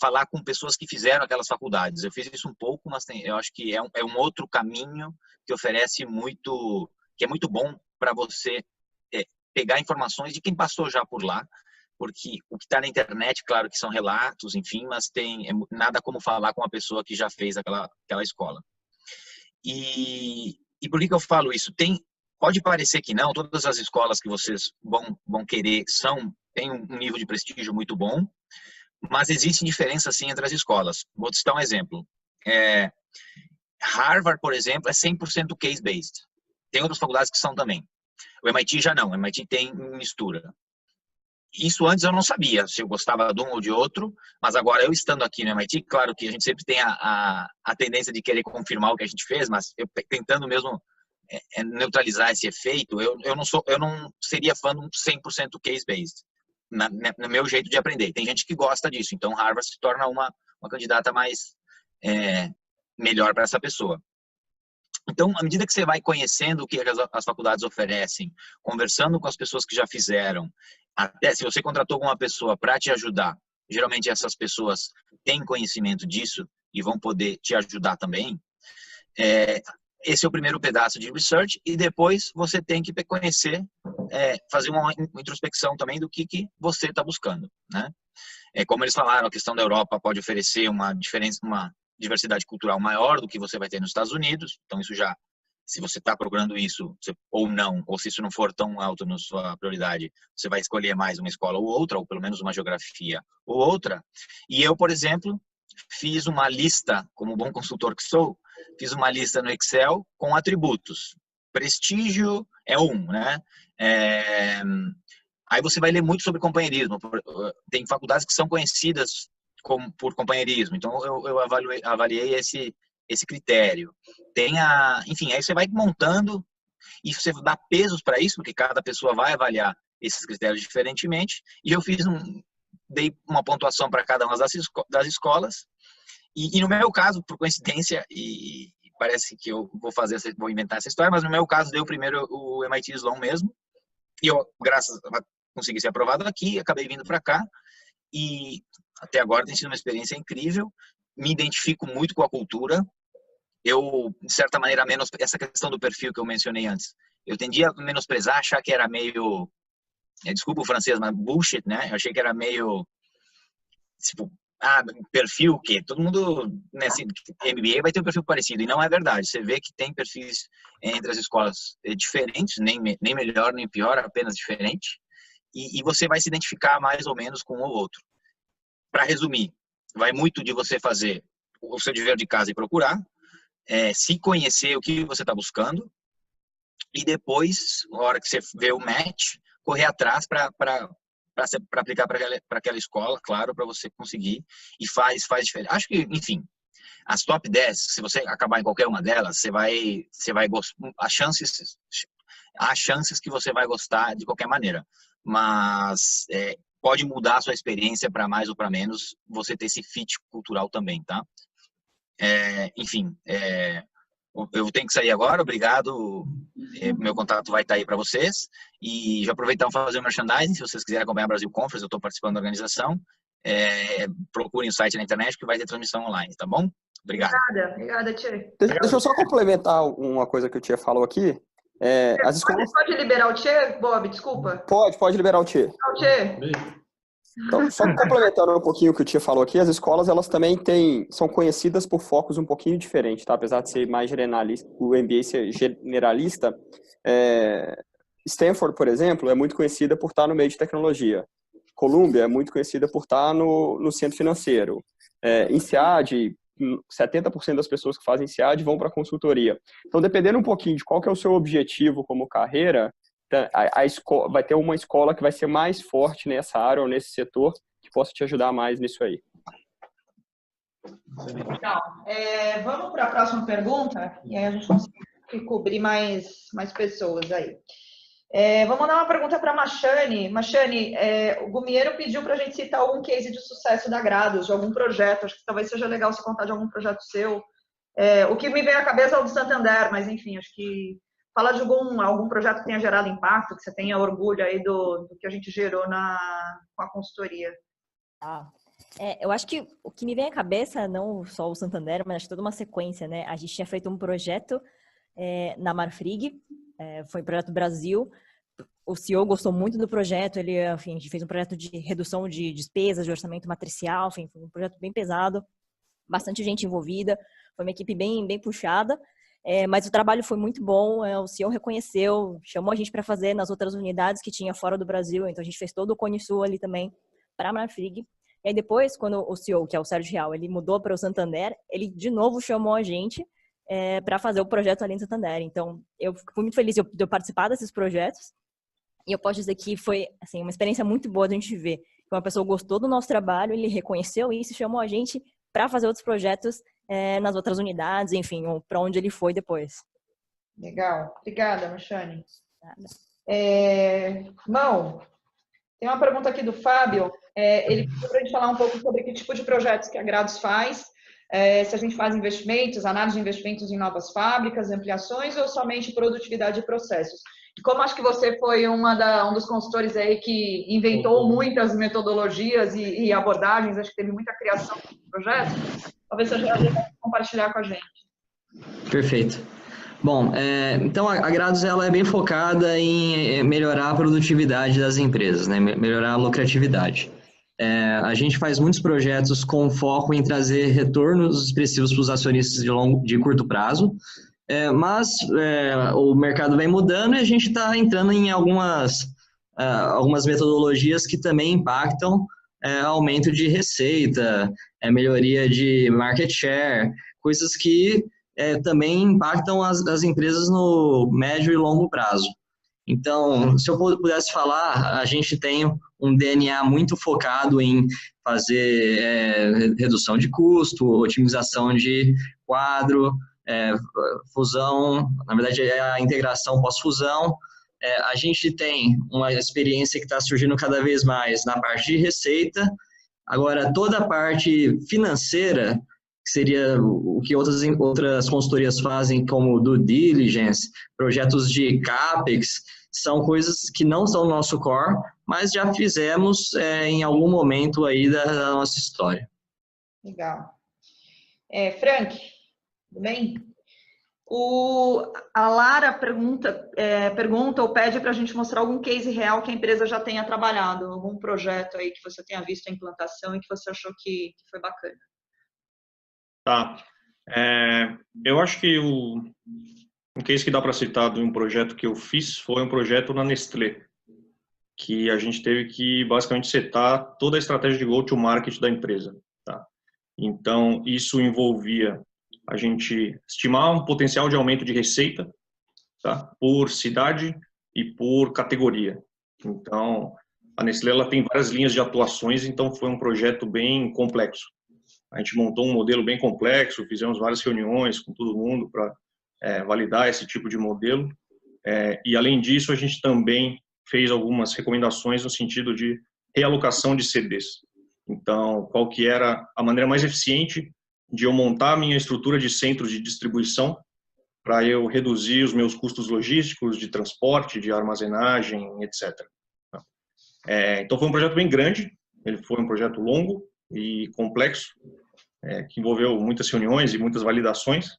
falar com pessoas que fizeram aquelas faculdades. Eu fiz isso um pouco, mas eu acho que é um outro caminho que oferece muito, que é muito bom para você pegar informações de quem passou já por lá, porque o que está na internet, claro que são relatos, enfim, mas nada como falar com uma pessoa que já fez aquela escola. E por que eu falo isso? Pode parecer que não, todas as escolas que vocês vão querer têm um nível de prestígio muito bom, mas existe diferença sim entre as escolas. Vou te citar um exemplo. Harvard, por exemplo, é 100% case-based. Tem outras faculdades que são também. O MIT já não, o MIT tem mistura. Isso antes eu não sabia se eu gostava de um ou de outro, mas agora eu estando aqui no MIT, claro que a gente sempre tem a tendência de querer confirmar o que a gente fez, mas eu tentando mesmo neutralizar esse efeito, eu não seria fã de um 100% case-based, no meu jeito de aprender. Tem gente que gosta disso, então Harvard se torna uma candidata mais melhor para essa pessoa. Então, à medida que você vai conhecendo o que as faculdades oferecem, conversando com as pessoas que já fizeram, até se você contratou alguma pessoa para te ajudar, geralmente essas pessoas têm conhecimento disso e vão poder te ajudar também. Esse é o primeiro pedaço de research, e depois você tem que conhecer, fazer uma introspecção também do que você está buscando, né? Como eles falaram, a questão da Europa pode oferecer uma diversidade cultural maior do que você vai ter nos Estados Unidos, então isso já, se você está procurando isso, ou não, ou se isso não for tão alto na sua prioridade, você vai escolher mais uma escola ou outra, ou pelo menos uma geografia ou outra. E eu, por exemplo, fiz uma lista, como bom consultor que sou, fiz uma lista no Excel com atributos. Prestígio é né? Aí você vai ler muito sobre companheirismo. Tem faculdades que são conhecidas por companheirismo, então eu avaliei esse critério. Enfim, aí você vai montando e você dá pesos para isso, porque cada pessoa vai avaliar esses critérios diferentemente, e eu dei uma pontuação para cada uma das escolas, e no meu caso, por coincidência, e parece que eu vou inventar essa história, mas no meu caso deu primeiro o MIT Sloan mesmo, e eu, graças a conseguir ser aprovado aqui, acabei vindo para cá, e até agora tem sido uma experiência incrível, me identifico muito com a cultura, eu, de certa maneira, essa questão do perfil que eu mencionei antes, eu tendia a menosprezar, achar que era meio, desculpa o francês, mas bullshit, né? Eu achei que era meio, tipo, perfil o quê? Todo mundo nesse MBA vai ter um perfil parecido, e não é verdade. Você vê que tem perfis entre as escolas diferentes, nem melhor nem pior, apenas diferente, e você vai se identificar mais ou menos com um ou outro. Para resumir, vai muito de você fazer o seu dever de casa e procurar, se conhecer o que você está buscando, e depois, na hora que você vê o match, correr atrás para aplicar para aquela escola, claro, para você conseguir, e faz diferença. Acho que, enfim, as top 10, se você acabar em qualquer uma delas, você vai há chances que você vai gostar de qualquer maneira, mas pode mudar a sua experiência para mais ou para menos, você ter esse fit cultural também, tá? Enfim, eu tenho que sair agora, obrigado, meu contato vai estar aí para vocês, e já aproveitar para fazer o merchandising, se vocês quiserem acompanhar a Brasil Conference, eu estou participando da organização, procurem o site na internet que vai ter transmissão online, tá bom? Obrigado. Obrigada, Tchê. Deixa eu só complementar uma coisa que o Tchê falou aqui. As escolas... Pode liberar o Tchê, Bob, desculpa? Pode liberar o Tchê. Então, só complementando um pouquinho o que o Tchê falou aqui, as escolas, elas também são conhecidas por focos um pouquinho diferentes, tá? Apesar de ser mais generalista, o MBA ser generalista, Stanford, por exemplo, é muito conhecida por estar no meio de tecnologia. Columbia é muito conhecida por estar no centro financeiro. INSEAD, 70% das pessoas que fazem INSEAD vão para consultoria. Então, dependendo um pouquinho de qual que é o seu objetivo como carreira, vai ter uma escola que vai ser mais forte nessa área ou nesse setor, que possa te ajudar mais nisso aí. Legal. Vamos para a próxima pergunta, e aí a gente consegue cobrir mais pessoas aí. Vamos mandar uma pergunta para a Machane. Machane, o Gumiero pediu para a gente citar algum case de sucesso da Grados, de algum projeto. Acho que talvez seja legal você contar de algum projeto seu. O que me vem à cabeça é o do Santander, mas enfim, acho que fala de algum projeto que tenha gerado impacto, que você tenha orgulho aí do que a gente gerou com a consultoria. Eu acho que o que me vem à cabeça, não só o Santander, mas acho que toda uma sequência, né? A gente tinha feito um projeto na Marfrig, foi um projeto Brasil. O CEO gostou muito do projeto, enfim, a gente fez um projeto de redução de despesas, de orçamento matricial, enfim, foi um projeto bem pesado, bastante gente envolvida, foi uma equipe bem puxada, mas o trabalho foi muito bom, o CEO reconheceu, chamou a gente para fazer nas outras unidades que tinha fora do Brasil, então a gente fez todo o Cone Sul ali também para a Marfrig. E aí depois, quando o CEO, que é o Sérgio Real, ele mudou para o Santander, ele de novo chamou a gente para fazer o projeto ali em Santander. Então, eu fico muito feliz de eu participar desses projetos. E eu posso dizer que foi assim, uma experiência muito boa de a gente ver que uma pessoa gostou do nosso trabalho, ele reconheceu isso e chamou a gente para fazer outros projetos nas outras unidades, enfim, para onde ele foi depois. Legal. Obrigada, Machane. Mão, tem uma pergunta aqui do Fábio. Ele pediu para a gente falar um pouco sobre que tipo de projetos que a Grados faz, se a gente faz investimentos, análise de investimentos em novas fábricas, ampliações ou somente produtividade de processos. E como acho que você foi um dos consultores aí que inventou muitas metodologias e abordagens, acho que teve muita criação de projetos, talvez seja legal compartilhar com a gente. Perfeito. Bom, então a Grados ela é bem focada em melhorar a produtividade das empresas, né? Melhorar a lucratividade. A gente faz muitos projetos com foco em trazer retornos expressivos para os acionistas de curto prazo, mas o mercado vem mudando e a gente está entrando em algumas metodologias que também impactam aumento de receita, melhoria de market share, coisas que também impactam as empresas no médio e longo prazo. Então, se eu pudesse falar, a gente tem um DNA muito focado em fazer redução de custo, otimização de quadro, fusão, na verdade é a integração pós-fusão. A gente tem uma experiência que está surgindo cada vez mais na parte de receita. Agora, toda a parte financeira, que seria o que outras consultorias fazem, como due diligence, projetos de CAPEX, são coisas que não são no nosso core, mas já fizemos em algum momento aí da nossa história. Legal. Frank, tudo bem? A Lara pergunta ou pede para a gente mostrar algum case real que a empresa já tenha trabalhado, algum projeto aí que você tenha visto a implantação e que você achou que foi bacana. Tá. Eu acho que um case que dá para citar de um projeto que eu fiz foi um projeto na Nestlé, que a gente teve que basicamente setar toda a estratégia de go-to-market da empresa. Tá? Então, isso envolvia a gente estimar um potencial de aumento de receita, tá? Por cidade e por categoria. Então, a Nestlé ela tem várias linhas de atuações, então foi um projeto bem complexo. A gente montou um modelo bem complexo, fizemos várias reuniões com todo mundo para validar esse tipo de modelo. E, além disso, a gente também fez algumas recomendações no sentido de realocação de CDs. Então, qual que era a maneira mais eficiente de eu montar a minha estrutura de centros de distribuição para eu reduzir os meus custos logísticos, de transporte, de armazenagem, etc. Então, foi um projeto bem grande, ele foi um projeto longo e complexo, que envolveu muitas reuniões e muitas validações,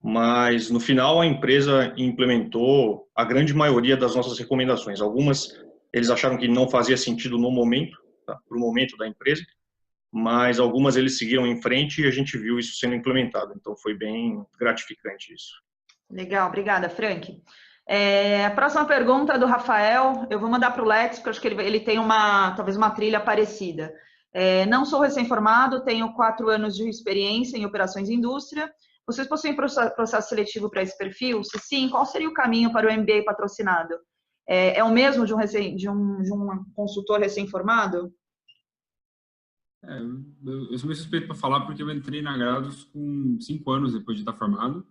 mas, no final, a empresa implementou a grande maioria das nossas recomendações. Algumas, eles acharam que não fazia sentido no momento, tá? Para o momento da empresa, mas algumas eles seguiram em frente e a gente viu isso sendo implementado. Então, foi bem gratificante isso. Legal, obrigada, Frank. A próxima pergunta é do Rafael. Eu vou mandar para o Lex, porque eu acho que ele tem talvez uma trilha parecida. Não sou recém-formado, tenho 4 anos de experiência em operações de indústria. Vocês possuem processo seletivo para esse perfil? Se sim, qual seria o caminho para o MBA patrocinado? É o mesmo de um consultor recém-formado? Eu sou meio suspeito para falar porque eu entrei na Grados com 5 anos depois de estar formado.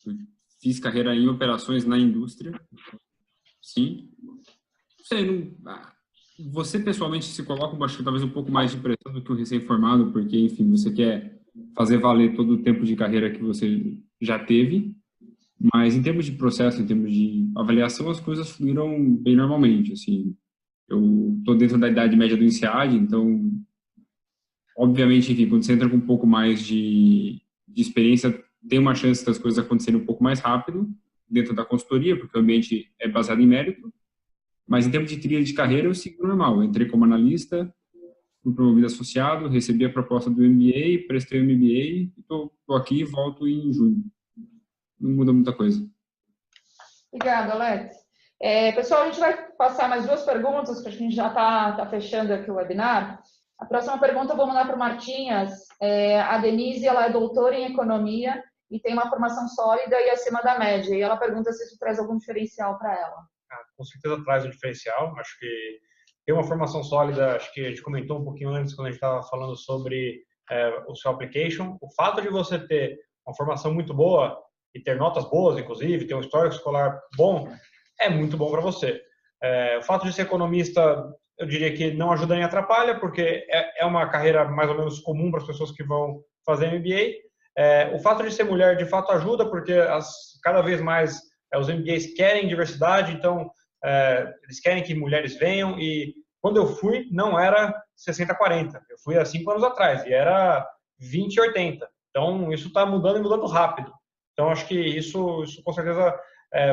Eu fiz carreira em operações na indústria. Sim. Não sei, você pessoalmente se coloca, acho que talvez um pouco mais de pressão do que um recém-formado, porque, enfim, você quer fazer valer todo o tempo de carreira que você já teve, mas em termos de processo, em termos de avaliação, as coisas fluíram bem normalmente, assim. Eu estou dentro da idade média do INSEAD, então, obviamente, enfim, quando você entra com um pouco mais de experiência, tem uma chance das coisas acontecerem um pouco mais rápido dentro da consultoria, porque o ambiente é baseado em mérito. Mas em termos de trilha de carreira, eu sigo normal. Eu entrei como analista, fui promovido associado, recebi a proposta do MBA, prestei o MBA, estou aqui e volto em junho. Não muda muita coisa. Obrigada, Alex. Pessoal, a gente vai passar mais 2 perguntas, porque a gente já está fechando aqui o webinar. A próxima pergunta eu vou mandar para o Martinhas. A Denise, ela é doutora em economia e tem uma formação sólida e acima da média. E ela pergunta se isso traz algum diferencial para ela. Com certeza traz um diferencial. Acho que ter uma formação sólida, acho que a gente comentou um pouquinho antes, quando a gente estava falando sobre o seu application. O fato de você ter uma formação muito boa e ter notas boas, inclusive, ter um histórico escolar bom, é muito bom para você. O fato de ser economista, eu diria que não ajuda nem atrapalha, porque é uma carreira mais ou menos comum para as pessoas que vão fazer MBA. O fato de ser mulher, de fato, ajuda, porque cada vez mais os MBAs querem diversidade, então eles querem que mulheres venham, e quando eu fui, não era 60-40. Eu fui há 5 anos atrás, e era 20-80. Então, isso está mudando e mudando rápido. Então, acho que isso com certeza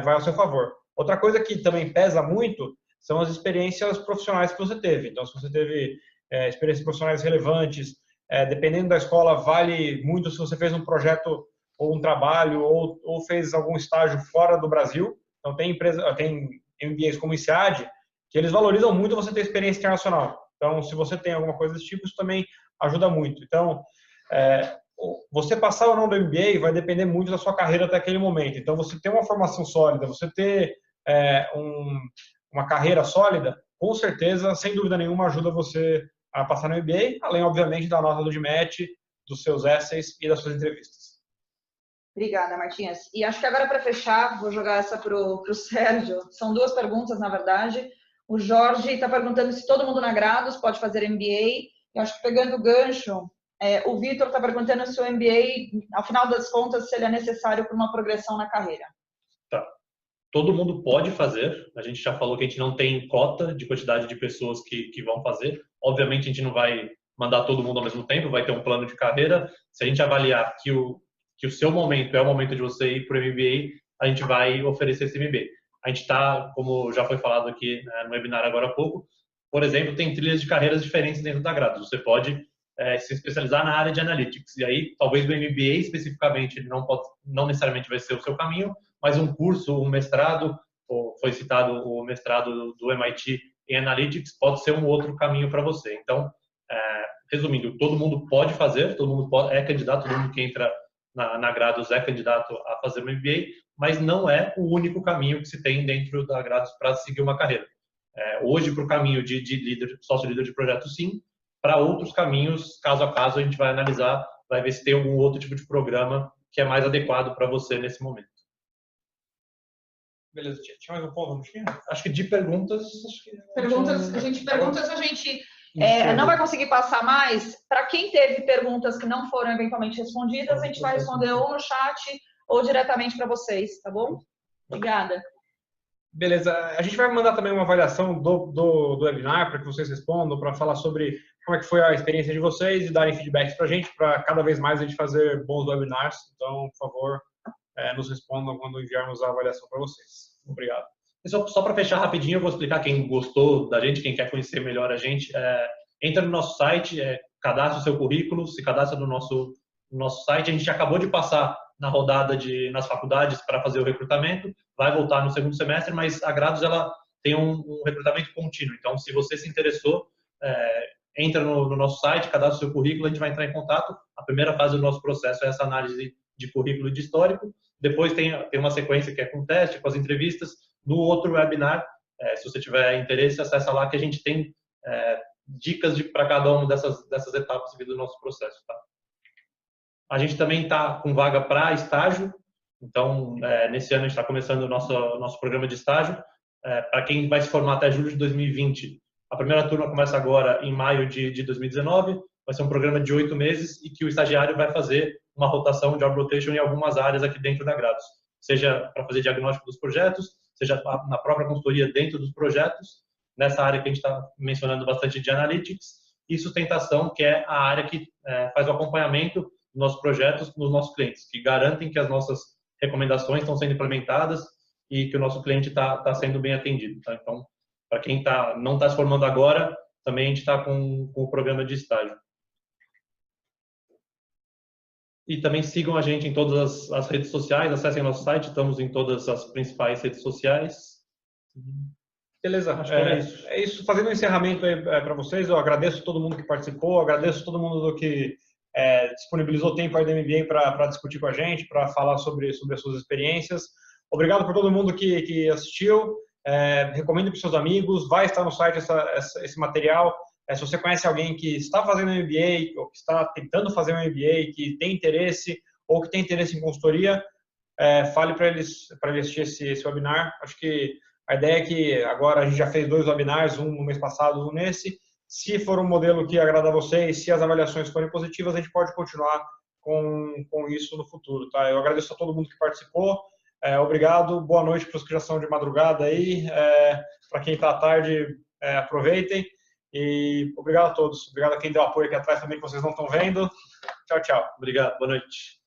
vai ao seu favor. Outra coisa que também pesa muito são as experiências profissionais que você teve. Então, se você teve experiências profissionais relevantes, dependendo da escola, vale muito se você fez um projeto ou um trabalho ou fez algum estágio fora do Brasil. Então, tem MBAs como o INSEAD, que eles valorizam muito você ter experiência internacional. Então, se você tem alguma coisa desse tipo, isso também ajuda muito. Então, você passar ou não do MBA vai depender muito da sua carreira até aquele momento. Então, você ter uma formação sólida, você ter uma carreira sólida, com certeza, sem dúvida nenhuma, ajuda você a passar no MBA, além, obviamente, da nota do GMAT, dos seus essays e das suas entrevistas. Obrigada, Martinhas. E acho que agora, para fechar, vou jogar essa para o Sérgio. São 2 perguntas, na verdade. O Jorge está perguntando se todo mundo na Grados pode fazer MBA. Eu acho que, pegando o gancho, o Vitor está perguntando se o MBA, ao final das contas, se ele é necessário para uma progressão na carreira. Tá. Todo mundo pode fazer. A gente já falou que a gente não tem cota de quantidade de pessoas que vão fazer. Obviamente, a gente não vai mandar todo mundo ao mesmo tempo, vai ter um plano de carreira. Se a gente avaliar que o seu momento é o momento de você ir para o MBA, a gente vai oferecer esse MBA. A gente está, como já foi falado aqui no webinar agora há pouco, por exemplo, tem trilhas de carreiras diferentes dentro da Grados. Você pode se especializar na área de Analytics. E aí, talvez o MBA especificamente não necessariamente vai ser o seu caminho, mas um curso, um mestrado, ou foi citado o mestrado do MIT em Analytics, pode ser um outro caminho para você. Então, resumindo, todo mundo pode fazer, todo mundo é candidato, todo mundo que entra na Grados é candidato a fazer um MBA, mas não é o único caminho que se tem dentro da Grados para seguir uma carreira. Hoje, para o caminho de sócio-líder de projeto, sim. Para outros caminhos, caso a caso, a gente vai analisar, vai ver se tem algum outro tipo de programa que é mais adequado para você nesse momento. Beleza, tinha mais um ponto, não tinha? Acho que de perguntas... Perguntas a gente não vai conseguir passar mais. Para quem teve perguntas que não foram eventualmente respondidas, a gente vai responder ou no chat ou diretamente para vocês, tá bom? Obrigada. Beleza. A gente vai mandar também uma avaliação do webinar para que vocês respondam, para falar sobre como é que foi a experiência de vocês e darem feedbacks para a gente, para cada vez mais a gente fazer bons webinars. Então, por favor, nos respondam quando enviarmos a avaliação para vocês. Obrigado. Só para fechar rapidinho, eu vou explicar quem gostou da gente, quem quer conhecer melhor a gente. Entra no nosso site, cadastra o seu currículo, se cadastra no nosso site. A gente acabou de passar na rodada nas faculdades para fazer o recrutamento, vai voltar no segundo semestre, mas a Grados ela tem um recrutamento contínuo. Então, se você se interessou, entra no nosso site, cadastra o seu currículo, a gente vai entrar em contato. A primeira fase do nosso processo é essa análise de currículo e de histórico. Depois tem uma sequência que é com teste, com as entrevistas. No outro webinar, se você tiver interesse, acessa lá que a gente tem dicas para cada uma dessas etapas aqui do nosso processo. Tá? A gente também está com vaga para estágio, então nesse ano a gente está começando o nosso programa de estágio. Para quem vai se formar até julho de 2020, a primeira turma começa agora em maio de 2019, vai ser um programa de 8 meses e que o estagiário vai fazer uma rotação, job rotation em algumas áreas aqui dentro da Grados, seja para fazer diagnóstico dos projetos, seja na própria consultoria dentro dos projetos, nessa área que a gente está mencionando bastante de analytics, e sustentação, que é a área que faz o acompanhamento dos nossos projetos nos nossos clientes, que garantem que as nossas recomendações estão sendo implementadas e que o nosso cliente está sendo bem atendido. Tá? Então, para quem não está se formando agora, também a gente está com o programa de estágio. E também sigam a gente em todas as redes sociais, acessem nosso site, estamos em todas as principais redes sociais. Beleza, acho que era isso. É isso. Fazendo um encerramento aí para vocês, eu agradeço todo mundo que participou, agradeço todo mundo que disponibilizou tempo aí do MBA para discutir com a gente, para falar sobre as suas experiências. Obrigado por todo mundo que assistiu. Recomendo para os seus amigos, vai estar no site esse material. Se você conhece alguém que está fazendo um MBA, ou que está tentando fazer um MBA, que tem interesse, ou que tem interesse em consultoria, fale para ele assistir esse webinar. Acho que a ideia é que agora a gente já fez 2 webinars, um no mês passado, um nesse. Se for um modelo que agrada a vocês, se as avaliações forem positivas, a gente pode continuar com isso no futuro. Tá? Eu agradeço a todo mundo que participou. Obrigado, boa noite para os que já são de madrugada aí. Para quem está à tarde, aproveitem. E obrigado a todos. Obrigado a quem deu apoio aqui atrás também, que vocês não estão vendo. Tchau, tchau. Obrigado, boa noite.